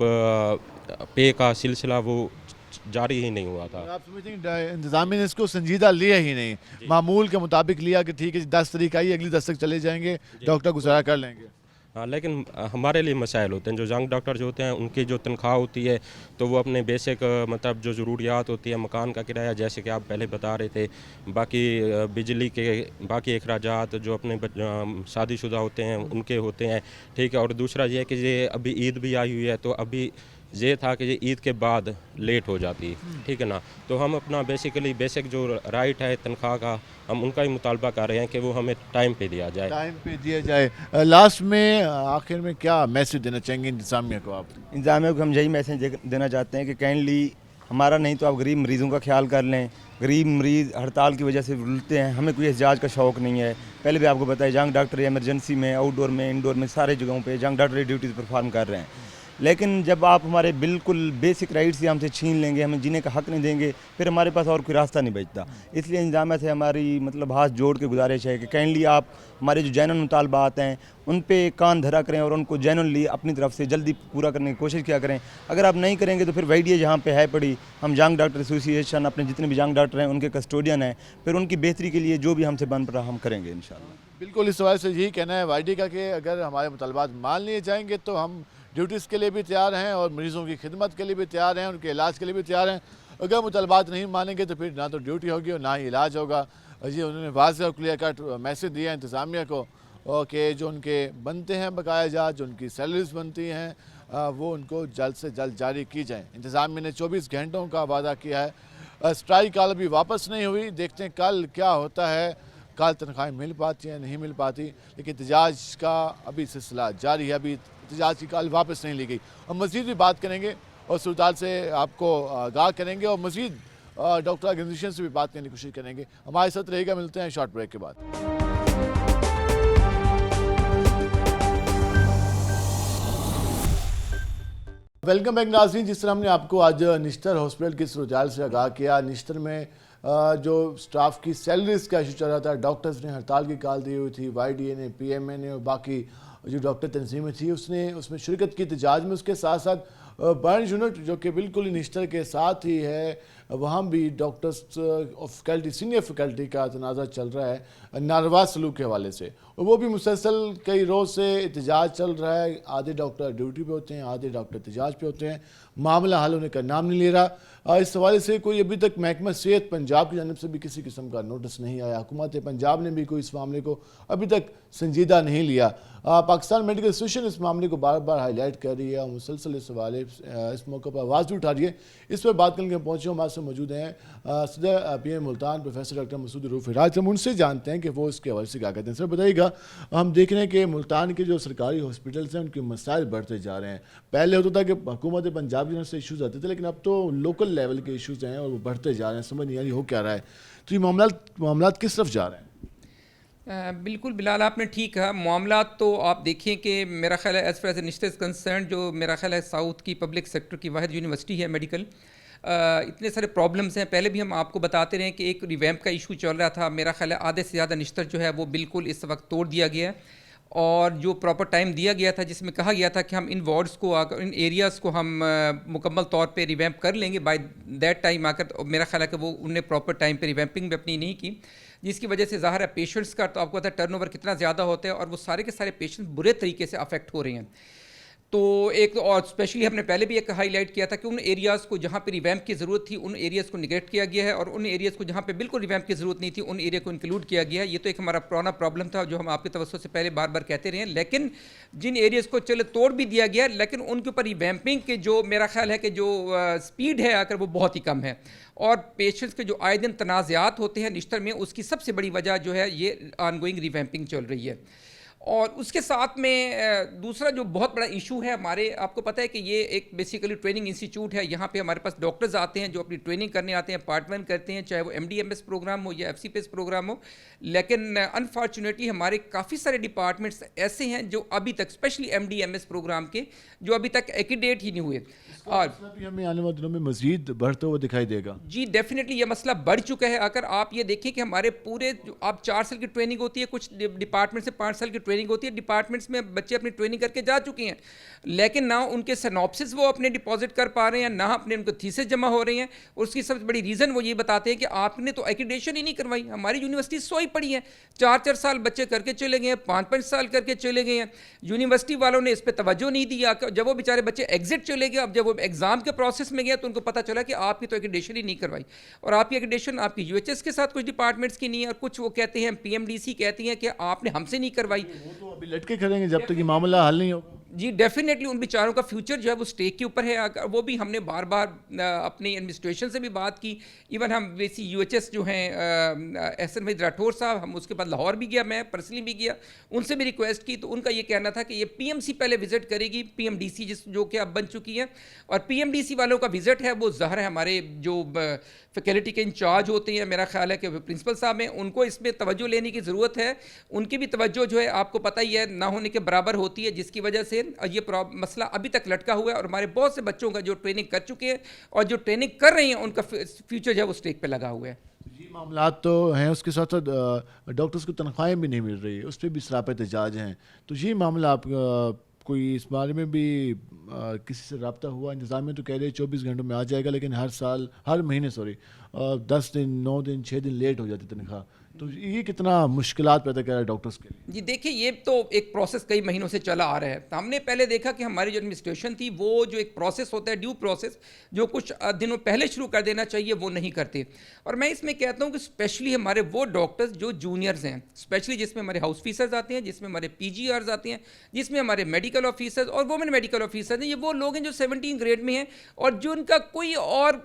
पे का सिलसिला वो जारी ही नहीं हुआ था। आप समझते हैं इंतज़ामिया ने इसको संजीदा लिया ही नहीं, मामूल के मुताबिक लिया कि ठीक है 10 तारीख आई, अगली 10 तक चले जाएंगे, डॉक्टर गुजारा कर लेंगे। हाँ, लेकिन हमारे लिए मसाइल होते हैं, जो यंग डॉक्टर जो होते हैं उनकी जो तनख्वाह होती है तो वो अपने बेसिक मतलब जो ज़रूरियात होती है, मकान का किराया जैसे कि आप पहले बता रहे थे, बाकी बिजली के बाकी अखराजात जो अपने शादीशुदा होते हैं उनके होते हैं, ठीक है। और दूसरा ये है कि ये अभी ईद भी आई हुई है, तो अभी ये था कि ये ईद के बाद लेट हो जाती, ठीक है ना। तो हम अपना बेसिक जो राइट है तनख्वाह का, हम उनका ही मुतालबा कर रहे हैं कि वो हमें टाइम पे दिया जाए। टाइम पे दिया जाए। लास्ट में आखिर में क्या मैसेज देना चाहेंगे इंतज़ामिया को? आप इंतज़ामिया को हम यही मैसेज देना चाहते हैं कि काइंडली हमारा नहीं तो आप गरीब मरीज़ों का ख्याल कर लें। गरीब मरीज़ हड़ताल की वजह से रुलते हैं, हमें कोई एहतजाज का शौक़ नहीं है। पहले भी आपको बताया, यंग डॉक्टर इमरजेंसी में, आउटडोर में, इंडोर में, सारे जगहों पे यंग डॉक्टर ड्यूटीज़ परफॉर्म कर रहे हैं। लेकिन जब आप हमारे बिल्कुल बेसिक राइट्स ही हमसे छीन लेंगे, हमें जीने का हक नहीं देंगे, फिर हमारे पास और कोई रास्ता नहीं बचता। इसलिए इंतजामिया से हमारी मतलब हाथ जोड़ के गुजारिश है कि काइंडली आप हमारे जो जेन्युइन मुतालबात हैं उन पे कान धरा करें और उनको जेन्युइनली अपनी तरफ से जल्दी पूरा करने की कोशिश किया करें। अगर आप नहीं करेंगे तो फिर वाईडीए जहाँ पे है पड़ी, हम यंग डॉक्टर एसोसिएशन अपने जितने भी यंग डॉक्टर हैं उनके कस्टोडियन हैं, फिर उनकी बेहतरी के लिए जो भी हमसे बन पड़ा हम करेंगे इंशाल्लाह। बिल्कुल, इस सवाल से यही कहना है वाईडी का कि अगर हमारे मुतालबात मान लिए जाएंगे तो हम ड्यूटीज़ के लिए भी तैयार हैं और मरीज़ों की खिदमत के लिए भी तैयार हैं, उनके इलाज के लिए भी तैयार हैं। अगर मुतालबात नहीं मानेंगे तो फिर ना तो ड्यूटी होगी और ना ही इलाज होगा। जी, उन्होंने वाज़ेह और क्लियर कट मैसेज दिया इंतज़ामिया को कि जो उनके बनते हैं बकाया जात, जो उनकी सैलरीज बनती हैं वो उनको जल्द से जल्द जारी की जाएँ। इंतज़ामिया ने 24 घंटों का वादा किया है। स्ट्राइक कल अभी वापस नहीं हुई, देखते हैं कल क्या होता है। कल तनख्वाहें मिल पाती हैं नहीं मिल पाती, लेकिन एहतजाज का अभी सिलसिला जारी है। अभी एहतजाज की कल वापस नहीं ली गई और मज़ीद भी बात करेंगे और सूरताल से आपको आगाह करेंगे और मज़ीद डॉक्टर ऑर्गेनाइजेशन से भी बात करने की कोशिश करेंगे। हमारे साथ रहेगा, मिलते हैं शॉर्ट ब्रेक के बाद। वेलकम बैक नाज़रीन। जिस तरह हमने आपको आज निश्तर हॉस्पिटल की सूरत से आगाह किया, निश्तर में जो स्टाफ की सैलरीज का इशू चल रहा था, डॉक्टर्स ने हड़ताल की कॉल दी हुई थी, वाईडीए ने, पीएमए ने और बाकी जो डॉक्टर तंजीमें थी उसमें शिरकत की एहतजाज में। उसके साथ साथ बर्न यूनिट जो कि बिल्कुल ही निश्तर के साथ ही है, वहाँ भी डॉक्टर्स और फैकल्टी, सीनियर फैकल्टी का तनाज़ा चल रहा है नारवा सलूक के हवाले से, और वो भी मुसलसल कई रोज़ से एहतजाज चल रहा है। आधे डॉक्टर ड्यूटी पे होते हैं, आधे डॉक्टर एहतजाज पे होते हैं, मामला हल होने का नाम नहीं ले रहा। इस हवाले से कोई अभी तक महकमा सेहत पंजाब की जानिब से भी किसी किस्म का नोटिस नहीं आया। हुकूमत पंजाब ने भी कोई इस मामले को अभी तक संजीदा नहीं लिया। पाकिस्तान मेडिकल एसोसिएशन इस मामले को बार बार हाईलाइट कर रही है और मुसलसल इस हवाले इस मौके पर आवाज़ भी उठा रही है। इस पर बात करने के पहुँचे हमारे से मौजूद हैं सदर PM Multan professor doctor Masood Rauf Hiraj. हम उनसे जानते हैं कि वो इसके हवाले से क्या कहते हैं। सर बताइएगा, हम देख रहे हैं कि मुल्तान के जो सरकारी हॉस्पिटल्स हैं उनके मसाइल बढ़ते जा रहे हैं। पहले होता था कि हुकूमत पंजाब की तरफ से इशूज़ आते थे, लेकिन अब तो लोकल लेवल के इशूज़ हैं और वो बढ़ते जा रहे हैं। समझ नहीं आ रही हो क्या रहा है, तो ये मामला किस तरफ जा रहे हैं? बिल्कुल बिलाल, आपने ठीक कहा। मामला तो आप देखिए कि मेरा ख्याल है as far as Nishtar concern, जो मेरा ख्याल है साउथ की पब्लिक सेक्टर की वाहिद यूनिवर्सिटी है मेडिकल, इतने सारे प्रॉब्लम्स हैं। पहले भी हम आपको बताते रहे कि एक रिवैम्प का इशू चल रहा था। मेरा ख्याल है आधे से ज़्यादा निश्तर जो है वो बिल्कुल इस वक्त तोड़ दिया गया है, और जो प्रॉपर टाइम दिया गया था जिसमें कहा गया था कि हम इन वार्ड्स को आकर, इन एरियाज़ को हम मुकम्मल तौर पे रिवैम्प कर लेंगे बाय दैट टाइम आकर, तो मेरा ख्याल है कि वो उन्हें प्रॉपर टाइम पे रिवैम्पिंग भी अपनी नहीं की, जिसकी वजह से ज़ाहिर है पेशेंट्स का तो आपको पता है टर्नओवर कितना ज़्यादा होता है, और वो सारे के सारे पेशेंट्स बुरे तरीके से अफेक्ट हो रहे हैं। तो एक और स्पेशली हमने पहले भी एक हाईलाइट किया था कि उन एरियाज़ को जहाँ पे रिवैम्प की ज़रूरत थी उन एरियाज़ को निगलेक्ट किया गया है, और उन एरियाज़ को जहाँ पे बिल्कुल रिवैम्प की ज़रूरत नहीं थी उन एरिया को इंक्लूड किया गया है। ये तो एक हमारा पुराना प्रॉब्लम था जो हम आपके तवज्जो से पहले बार बार कहते रहे हैं। लेकिन जिन एरियाज़ को चले तोड़ भी दिया गया, लेकिन उनके ऊपर रिवैम्पिंग के जो मेरा ख्याल है कि जो स्पीड है आकर वो बहुत ही कम है, और पेशेंट्स के जो आए दिन तनाज़ात होते हैं निश्तर में, उसकी सबसे बड़ी वजह जो है ये ऑनगोइंग रिवैम्पिंग चल रही है। और उसके साथ में दूसरा जो बहुत बड़ा इशू है हमारे, आपको पता है कि ये एक बेसिकली ट्रेनिंग इंस्टीट्यूट है। यहाँ पे हमारे पास डॉक्टर्स आते हैं जो अपनी ट्रेनिंग करने आते हैं, पार्ट 1 करते हैं, चाहे वो MD-MS प्रोग्राम हो या FCPS प्रोग्राम हो। लेकिन अनफॉर्चुनेटली हमारे काफ़ी सारे डिपार्टमेंट्स ऐसे हैं जो अभी तक, स्पेशली MD-MS प्रोग्राम के, जो अभी तक एक्रीडेट ही नहीं हुए, और हमें आने वाले दिनों में मज़ीद बढ़ते हुए दिखाई देगा। जी डेफिनेटली ये मसला बढ़ चुका है। अगर आप ये देखें कि हमारे पूरे आप 4 साल की ट्रेनिंग होती है, कुछ डिपार्टमेंट से 5 साल की ट्रेनिंग होती है, डिपार्टमेंट्स में बच्चे अपनी ट्रेनिंग करके जा चुके हैं, लेकिन ना उनके सिनॉप्सिस वो अपने डिपॉजिट कर पा रहे हैं, ना अपने उनको थीसिस जमा हो रही हैं। और उसकी सबसे बड़ी रीज़न वो ये बताते हैं कि आपने तो एक्रीडेशन ही नहीं करवाई। हमारी यूनिवर्सिटी सोई पड़ी है, 4-4 साल बच्चे करके चले गए हैं, 5-5 साल करके चले गए हैं। यूनिवर्सिटी वालों ने इस पर तवज्जो नहीं दिया। जब वो बेचारे बच्चे एग्जिट चले गए, अब जब वो एग्ज़ाम के प्रोसेस में गया तो उनको पता चला कि आपकी तो एक्रीडेशन ही नहीं करवाई, और आपकी एक्रीडेशन आपकी UHS के साथ कुछ डिपार्टमेंट्स की नहीं है, और कुछ वो कहते हैं PMDC कहती हैं कि आपने हमसे नहीं करवाई। वो तो अभी लटके खड़ेंगे जब तक ये मामला हल नहीं होगा। जी डेफिनेटली उन बेचारों का फ्यूचर जो है वो स्टेक के ऊपर है। वो भी हमने बार बार अपनी एडमिनिस्ट्रेशन से भी बात की। इवन हम वैसी UHS जो हैं एहसन वहीद राठौर साहब, हम उसके बाद लाहौर भी गया, मैं पर्सनली भी गया, उनसे भी रिक्वेस्ट की। तो उनका ये कहना था कि ये PMC पहले विज़िट करेगी, PMDC जो कि अब बन चुकी है, और PMDC वालों का विज़िट है वो ज़ाहिर है हमारे जो फैकल्टी के इंचार्ज होते हैं, मेरा ख्याल है कि प्रिंसिपल साहब हैं, उनको इसमें तवज्जो लेने की ज़रूरत है। उनकी भी तवज्जो जो है आपको पता ही है ना होने के बराबर होती है, जिसकी वजह से से ये मसला अभी तक लटका हुआ है और हमारे बहुत से बच्चों का जो ट्रेनिंग कर चुके हैं और जो ट्रेनिंग कर रहे हैं उनका फ्यूचर जो है वो स्टेक पे लगा हुआ है। ये मामला तो हैं, उसके साथ साथ डॉक्टर्स को तनख्वाहें भी नहीं मिल रही, उस पर भी सरापा एहतजाज हैं। तो ये मामला आप कोई इस बारे में भी किसी से रब्ता हुआ? इंतज़ामिया तो कह रहे 24 घंटों में आ जाएगा, लेकिन हर महीने 10 दिन 9 दिन 6 दिन लेट हो जाती तनख्वाह। तो ये कितना मुश्किलात पैदा कर रहा है डॉक्टर्स के लिए? जी देखिए, ये तो एक प्रोसेस कई महीनों से चला आ रहा है। हमने पहले देखा कि हमारी जो एडमिनिस्ट्रेशन थी वो जो एक प्रोसेस होता है, ड्यू प्रोसेस, जो कुछ दिनों पहले शुरू कर देना चाहिए वो नहीं करते। और मैं इसमें कहता हूँ कि स्पेशली हमारे वो डॉक्टर्स जो जूनियर्स हैं, स्पेशली जिसमें हमारे हाउस ऑफिसर्स आते हैं, जिसमें हमारे PGRs आते हैं, जिसमें हमारे मेडिकल ऑफिसर्स और वुमेन मेडिकल ऑफिसर्स हैं, ये वो लोग हैं जो 17 ग्रेड में हैं और जो उनका कोई और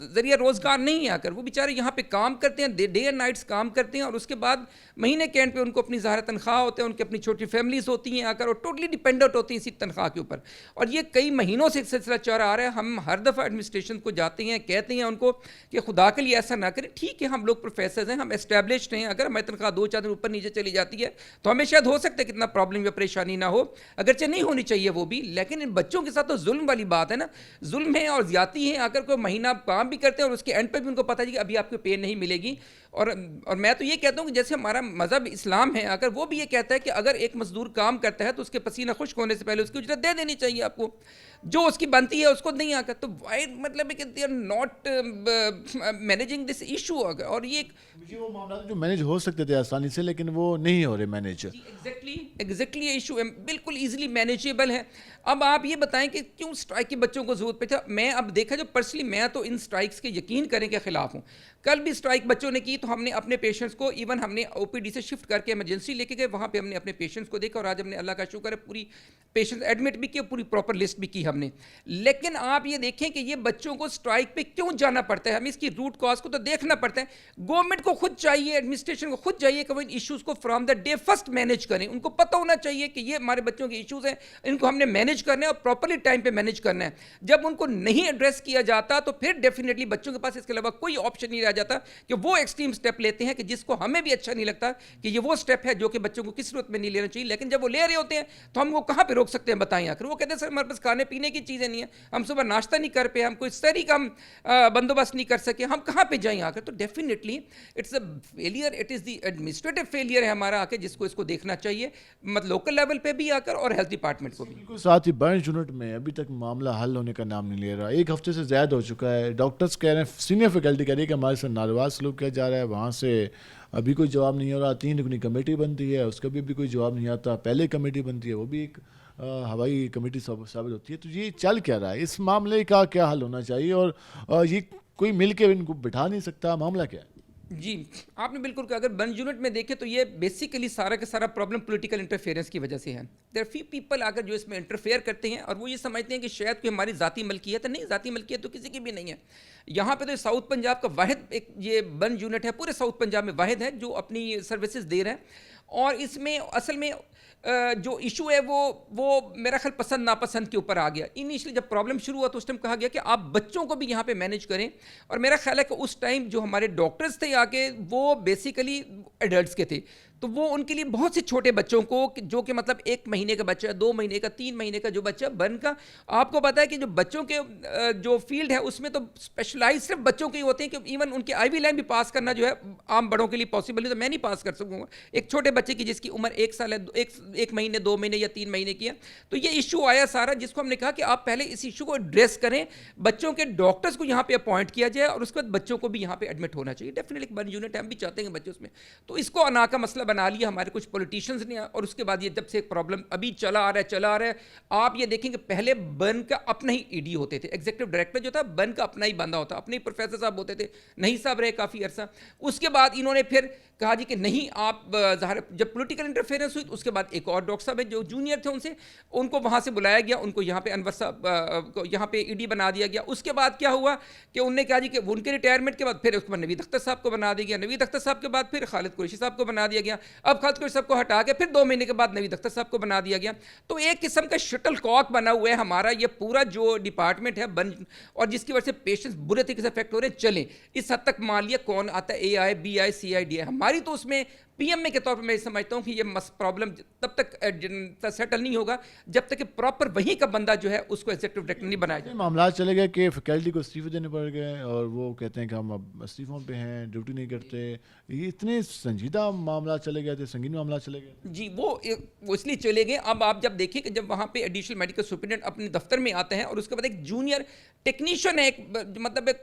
ज़रिया रोज़गार नहीं है। आकर वो बेचारे यहाँ पे काम करते हैं, डे एंड नाइट्स काम करते हैं और उसके बाद महीने के एंड पे उनको अपनी ज़ाहिर तनख्वाह होते हैं, उनकी अपनी छोटी फैमिलीज़ होती हैं आकर, और टोटली डिपेंडेंट होती हैं इसी तनख्वाह के ऊपर। और ये कई महीनों से एक सिलसिला चल आ रहा है। हम हर दफ़ा एडमिनिस्ट्रेशन को जाते हैं, कहते हैं उनको कि खुदा के लिए ऐसा ना करें। ठीक है, हम लोग प्रोफेसर हैं, हम एस्टैब्लिश्ड हैं, अगर हमारी तनख्वाह 2-4 दिन ऊपर नीचे चली जाती है तो हमें शायद हो सकता है कितना प्रॉब्लम या परेशानी ना हो, अगरचे नहीं होनी चाहिए वो भी, लेकिन इन बच्चों के साथ तो जुल्म वाली बात है ना, जुल्म है और ज़्यादती है। अगर कोई महीना काम भी करते हैं और उसके एंड पे भी उनको पता है कि अभी आपको पे नहीं मिलेगी। और मैं तो ये कहता हूँ कि जैसे हमारा मज़हब इस्लाम है, अगर वो भी ये कहता है कि अगर एक मजदूर काम करता है तो उसके पसीना खुश्क होने से पहले उसकी उजरत दे देनी चाहिए आपको, जो उसकी बनती है उसको नहीं आकर। तो वाई मतलब है कि they are not managing this issue. और ये वो मामला जो मैनेज हो सकते थे आसानी से, लेकिन वो नहीं हो रहे मैनेज। एग्जैक्टली ये इशू है, बिल्कुल इजीली मैनेजेबल है। अब आप ये बताएं कि क्यों स्ट्राइक के बच्चों को जरूरत पे था। मैं अब देखा जो पर्सनली मैं तो इन स्ट्राइक्स के यकीन करें के खिलाफ हूँ। कल भी स्ट्राइक बच्चों ने की तो हमने अपने पेशेंट्स को इवन हमने OPD से शिफ्ट करके इमरजेंसी लेके गए, वहाँ पे हमने अपने पेशेंट्स को देखा और आज हमने अल्लाह का शुक्र है पूरी पेशेंट्स एडमिट भी किए, पूरी प्रॉपर लिस्ट भी की हमने। लेकिन आप ये देखें कि ये बच्चों को स्ट्राइक पे क्यों जाना पड़ता है, हमें इसकी रूट कॉज को तो देखना पड़ता है। गवर्नमेंट को खुद चाहिए, एडमिनिस्ट्रेशन को खुद चाहिए कि वो इन इशूज़ को from the day first manage करें। उनको पता होना चाहिए कि ये हमारे बच्चों के इशूज़ हैं, इनको हमने मैनेज करना है और प्रॉपरली टाइम पे मैनेज करना है। जब उनको नहीं एड्रेस किया जाता तो फिर डेफिनेटली बच्चों के पास इसके अलावा कोई ऑप्शन नहीं रह जाता कि वो एक्सट्रीम स्टेप लेते हैं कि जिसको हमें भी अच्छा नहीं लगता कि ये वो स्टेप है जो कि बच्चों को किस सूरत में नहीं लेना चाहिए। लेकिन जब वो ले रहे होते हैं तो हम वो कहाँ पे रोक सकते हैं बताएं आकर। वो कहते हैं सर हमारे पास खाने पीने की चीज़ें नहीं है, हम सुबह नाश्ता नहीं कर पे, हम कोई सरी का हम बंदोबस्त नहीं कर सके, हम कहाँ पे जाएं आकर। तो definitely it's a failure, it is the administrative failure है हमारा आके, जिसको इसको देखना चाहिए मतलब लोकल लेवल पे भी आकर और हेल्थ डिपार्टमेंट को भी। साथ ही बर्न यूनिट में अभी तक मामला हल होने का नाम नहीं ले रहा, 1 हफ्ते से ज़्यादा हो चुका है। डॉक्टर्स कह रहे हैं, सीनियर फैकल्टी कह रही है कि हमारे साथ नारवा सलूक किया जा रहा है, वहाँ से अभी कोई जवाब नहीं हो रहा। 3 रुकनी कमेटी बनती है, उसका भी कोई जवाब नहीं आता। पहले कमेटी बनती है, वो भी एक हवाई कमेटी साबित होती है। तो ये चल क्या रहा है, इस मामले का क्या हल होना चाहिए? और ये कोई मिल के इनको बिठा नहीं सकता, मामला क्या है? जी आपने बिल्कुल कहा। अगर बर्न यूनिट में देखें तो ये बेसिकली सारा का सारा प्रॉब्लम पॉलिटिकल इंटरफेरेंस की वजह से है। देयर फ्यू पीपल आकर जो इसमें इंटरफेयर करते हैं और वो ये समझते हैं कि शायद कोई हमारी ज़ाती मलकियत है। नहीं, ज़ाती मलकियत तो किसी की भी नहीं है। यहाँ पे तो साउथ पंजाब का वाहिद एक ये बर्न यूनिट है, पूरे साउथ पंजाब में वाहिद है जो अपनी सर्विसेज दे रहे हैं। और इसमें असल में जो इशू है वो मेरा ख्याल पसंद नापसंद के ऊपर आ गया। इनिशियली जब प्रॉब्लम शुरू हुआ तो उस टाइम कहा गया कि आप बच्चों को भी यहाँ पे मैनेज करें। और मेरा ख्याल है कि उस टाइम जो हमारे डॉक्टर्स थे आके वो बेसिकली एडल्ट्स के थे, तो वो उनके लिए बहुत से छोटे बच्चों को जो कि मतलब 1 महीने का बच्चा, 2 महीने का, 3 महीने का जो बच्चा बर्न का, आपको पता है कि जो बच्चों के जो फील्ड है उसमें तो स्पेशलाइज सिर्फ बच्चों के ही होते हैं कि इवन उनके IV लाइन भी पास करना जो है आम बड़ों के लिए पॉसिबल है, तो मैं नहीं पास कर सकूँगा एक छोटे बच्चे की जिसकी उम्र 1 साल है, 1 महीने, 2 महीने या 3 महीने की है। तो ये इशू आया सारा, जिसको हमने कहा कि आप पहले इस इशू को एड्रेस करें, बच्चों के डॉक्टर्स को यहाँ पे अपॉइंट किया जाए और उसके बाद बच्चों को भी यहाँ पे एडमिट होना चाहिए। डेफिनेटली बर्न यूनिट हम भी चाहते हैं बच्चों उसमें, तो इसको अना का मसला बना लिया हमारे कुछ पॉलिटिशियंस ने। और उसके बाद ये जब से एक प्रॉब्लम अभी चला आ रहा है, आप ये देखेंगे पहले बर्न का अपना ही ED होते थे, एग्जीक्यूटिव डायरेक्टर जो था बर्न का अपना ही बंदा होता, अपने ही प्रोफेसर साहब होते थे, नहीं साहब रहे काफ़ी अरसा। उसके बाद इन्होंने फिर कहा जी कि नहीं आप जब पॉलिटिकल इंटरफेरेंस हुई तो उसके बाद एक और डॉक्टर साहब जो जूनियर थे उनको वहाँ से बुलाया गया, उनको यहाँ पे अनवर साहब को यहाँ पे ED बना दिया गया। उसके बाद क्या हुआ कि उनने कहा जी कि उनके रिटायरमेंट के बाद फिर उसके बाद नवीद अख्तर साहब को बना दिया गया, नवीद अख्तर साहब के बाद फिर खालिद कुरैशी साहब को बना दिया गया। अब खालिद कुरैशी साहब को हटा के फिर 2 महीने के बाद नवीद अख्तर साहब को बना दिया गया। तो एक किस्म का शटल कॉक बना हुआ है हमारा ये पूरा जो डिपार्टमेंट है और जिसकी वजह से पेशेंट्स बुरे तरीके से अफेक्ट हो रहे हैं। चलें इस हद तक मान लिया कौन आता है, AI, BI, CI, DI, हमारी तो उसमें पीएमए के तौर पर मैं समझता हूँ कि ये प्रॉब्लम तब तक सेटल नहीं होगा जब तक कि प्रॉपर वहीं का बंदा जो है उसको एग्जीक्यूटिव डायरेक्टर नहीं बनाया जाए। मामला चले गए कि फैकल्टी को इस्तीफे देने पड़ गए और वो कहते हैं कि हम अब इस्तीफों पे हैं, ड्यूटी नहीं करते। ये इतने संजीदा मामला चले गए थे, संगीन मामला चले गए जी। वो इसलिए चले गए। अब आप जब देखिए कि जब वहाँ पे एडिशनल मेडिकल सुपरिटेंडेंट अपने दफ्तर में आते हैं और उसके बाद एक जूनियर टेक्नीशियन है, मतलब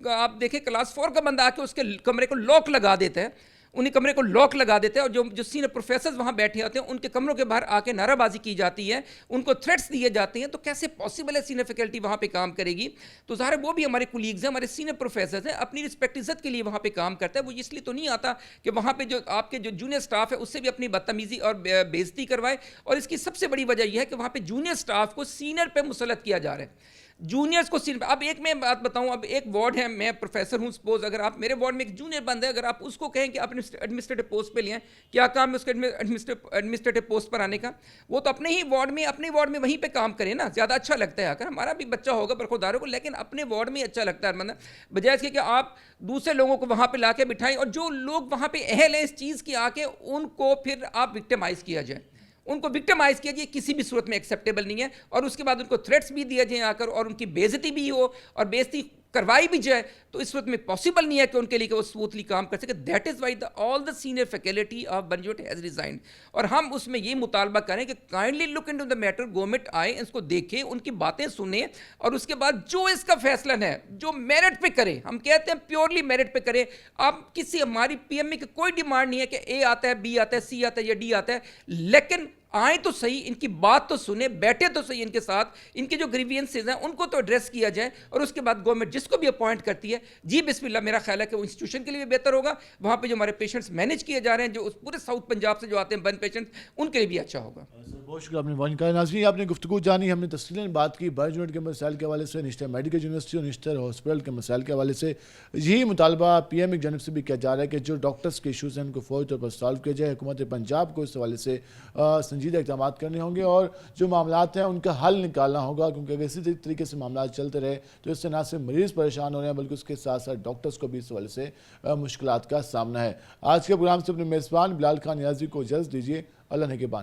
आप देखें क्लास 4 का बंदा आके उसके कमरे को लॉक लगा देता है, उन्हीं कमरे को लॉक लगा देते हैं और जो सीनियर प्रोफेसर वहाँ बैठे होते हैं उनके कमरों के बाहर आके नाराबाजी की जाती है, उनको थ्रेट्स दिए जाते हैं। तो कैसे पॉसिबल है सीनियर फैकल्टी वहाँ पे काम करेगी? तो ज़ाहिर है वो भी हमारे कुलीग्स हैं, हमारे सीनियर प्रोफेसर हैं, अपनी रिस्पेक्ट इज्जत के लिए वहाँ पे काम करता है। वो इसलिए तो नहीं आता कि वहाँ पे जो आपके जो जूनियर स्टाफ है उससे भी अपनी बदतमीजी और बेइज्जती करवाए। और इसकी सबसे बड़ी वजह यह है कि वहाँ पे जूनियर स्टाफ को सीनियर पे मुसलत किया जा रहा है, जूनियर्स को सीनियर। अब एक मैं बात बताऊं, अब एक वार्ड है, मैं प्रोफेसर हूं, सपोज अगर आप मेरे वार्ड में एक जूनियर बंदा है, अगर आप उसको कहें कि आप एडमिनिस्ट्रेटिव पोस्ट पे लिए, क्या काम है उसके एडमिनिस्ट्रेटिव पोस्ट पर आने का? वो तो अपने ही वार्ड में, अपने वार्ड में वहीं पे काम करे ना, ज़्यादा अच्छा लगता है। अगर हमारा भी बच्चा होगा बरखुरदारों को, लेकिन अपने वार्ड में अच्छा लगता है, मतलब बजाय इसके कि आप दूसरे लोगों को वहाँ पर ला के बिठाएं और जो लोग वहाँ पर अहल हैं इस चीज़ की आके उनको फिर आप विक्टिमाइज़ किया जाए, उनको विक्टिमाइज किया जाए, किसी भी सूरत में एक्सेप्टेबल नहीं है। और उसके बाद उनको थ्रेट्स भी दिए जाए आकर और उनकी बेइज्जती भी हो और बेइज्जती करवाई भी जाए, तो इस वक्त में पॉसिबल नहीं है कि उनके लिए कि वो स्मूथली काम कर सके। That is why all the senior faculty of बनजोट हैज़ रिजाइंड। और हम उसमें ये मुतालबा करें कि kindly look into the matter, government आए, इसको देखे, उनकी बातें सुने और उसके बाद जो इसका फैसला है जो मेरिट पे करे, हम कहते हैं प्योरली मेरिट पे करे। आप किसी हमारी पीएमए की कोई डिमांड नहीं है कि ए आता है, बी आता है, सी आता है या डी आता है, लेकिन आए तो सही, इनकी बात तो सुने, बैठे तो सही इनके साथ, इनके जो ग्रीवियंसेस हैं उनको तो एड्रेस किया जाए और उसके बाद गवर्नमेंट जिसको भी अपॉइंट करती है, जी बिस्मिल्लाह, मेरा ख्याल है कि वो इंस्टीट्यूशन के लिए भी बेहतर होगा, वहाँ पे जो हमारे पेशेंट्स मैनेज किए जा रहे हैं, जो उस पूरे साउथ पंजाब से जो आते हैं बर्न पेशेंट्स, उनके लिए भी अच्छा होगा। बहुत शुक्रिया आपने वाइन का। नाज़रीन, आपने गुफ्तगू जानी, हमने तफसीलन बात की बर्न यूनिट के मसाइल के हवाले से, निश्तर मेडिकल यूनिवर्सिटी और निश्तर हॉस्पिटल के मसाइल के हवाले से। यही मुतालबा पीएमए की जानब से भी किया जा रहा है कि जो डॉक्टर्स के इशूज़ हैं उनको फौरी तौर पर सॉल्व किया जाए। हुकूमत पंजाब को इस हवाले से संजीदा इक़दाम करने होंगे और जो मामलात हैं उनका हल निकालना होगा, क्योंकि अगर इसी तरीके से मामला चलते रहे तो इससे ना सिर्फ मरीज़ परेशान हो रहे हैं बल्कि उसके साथ साथ डॉक्टर्स को भी इस हवाले से मुश्किलात का सामना है। आज के प्रोग्राम से अपने मेज़बान बिलाल खान नियाज़ी को इजाज़त दीजिए। अल्लाह ने के बाद।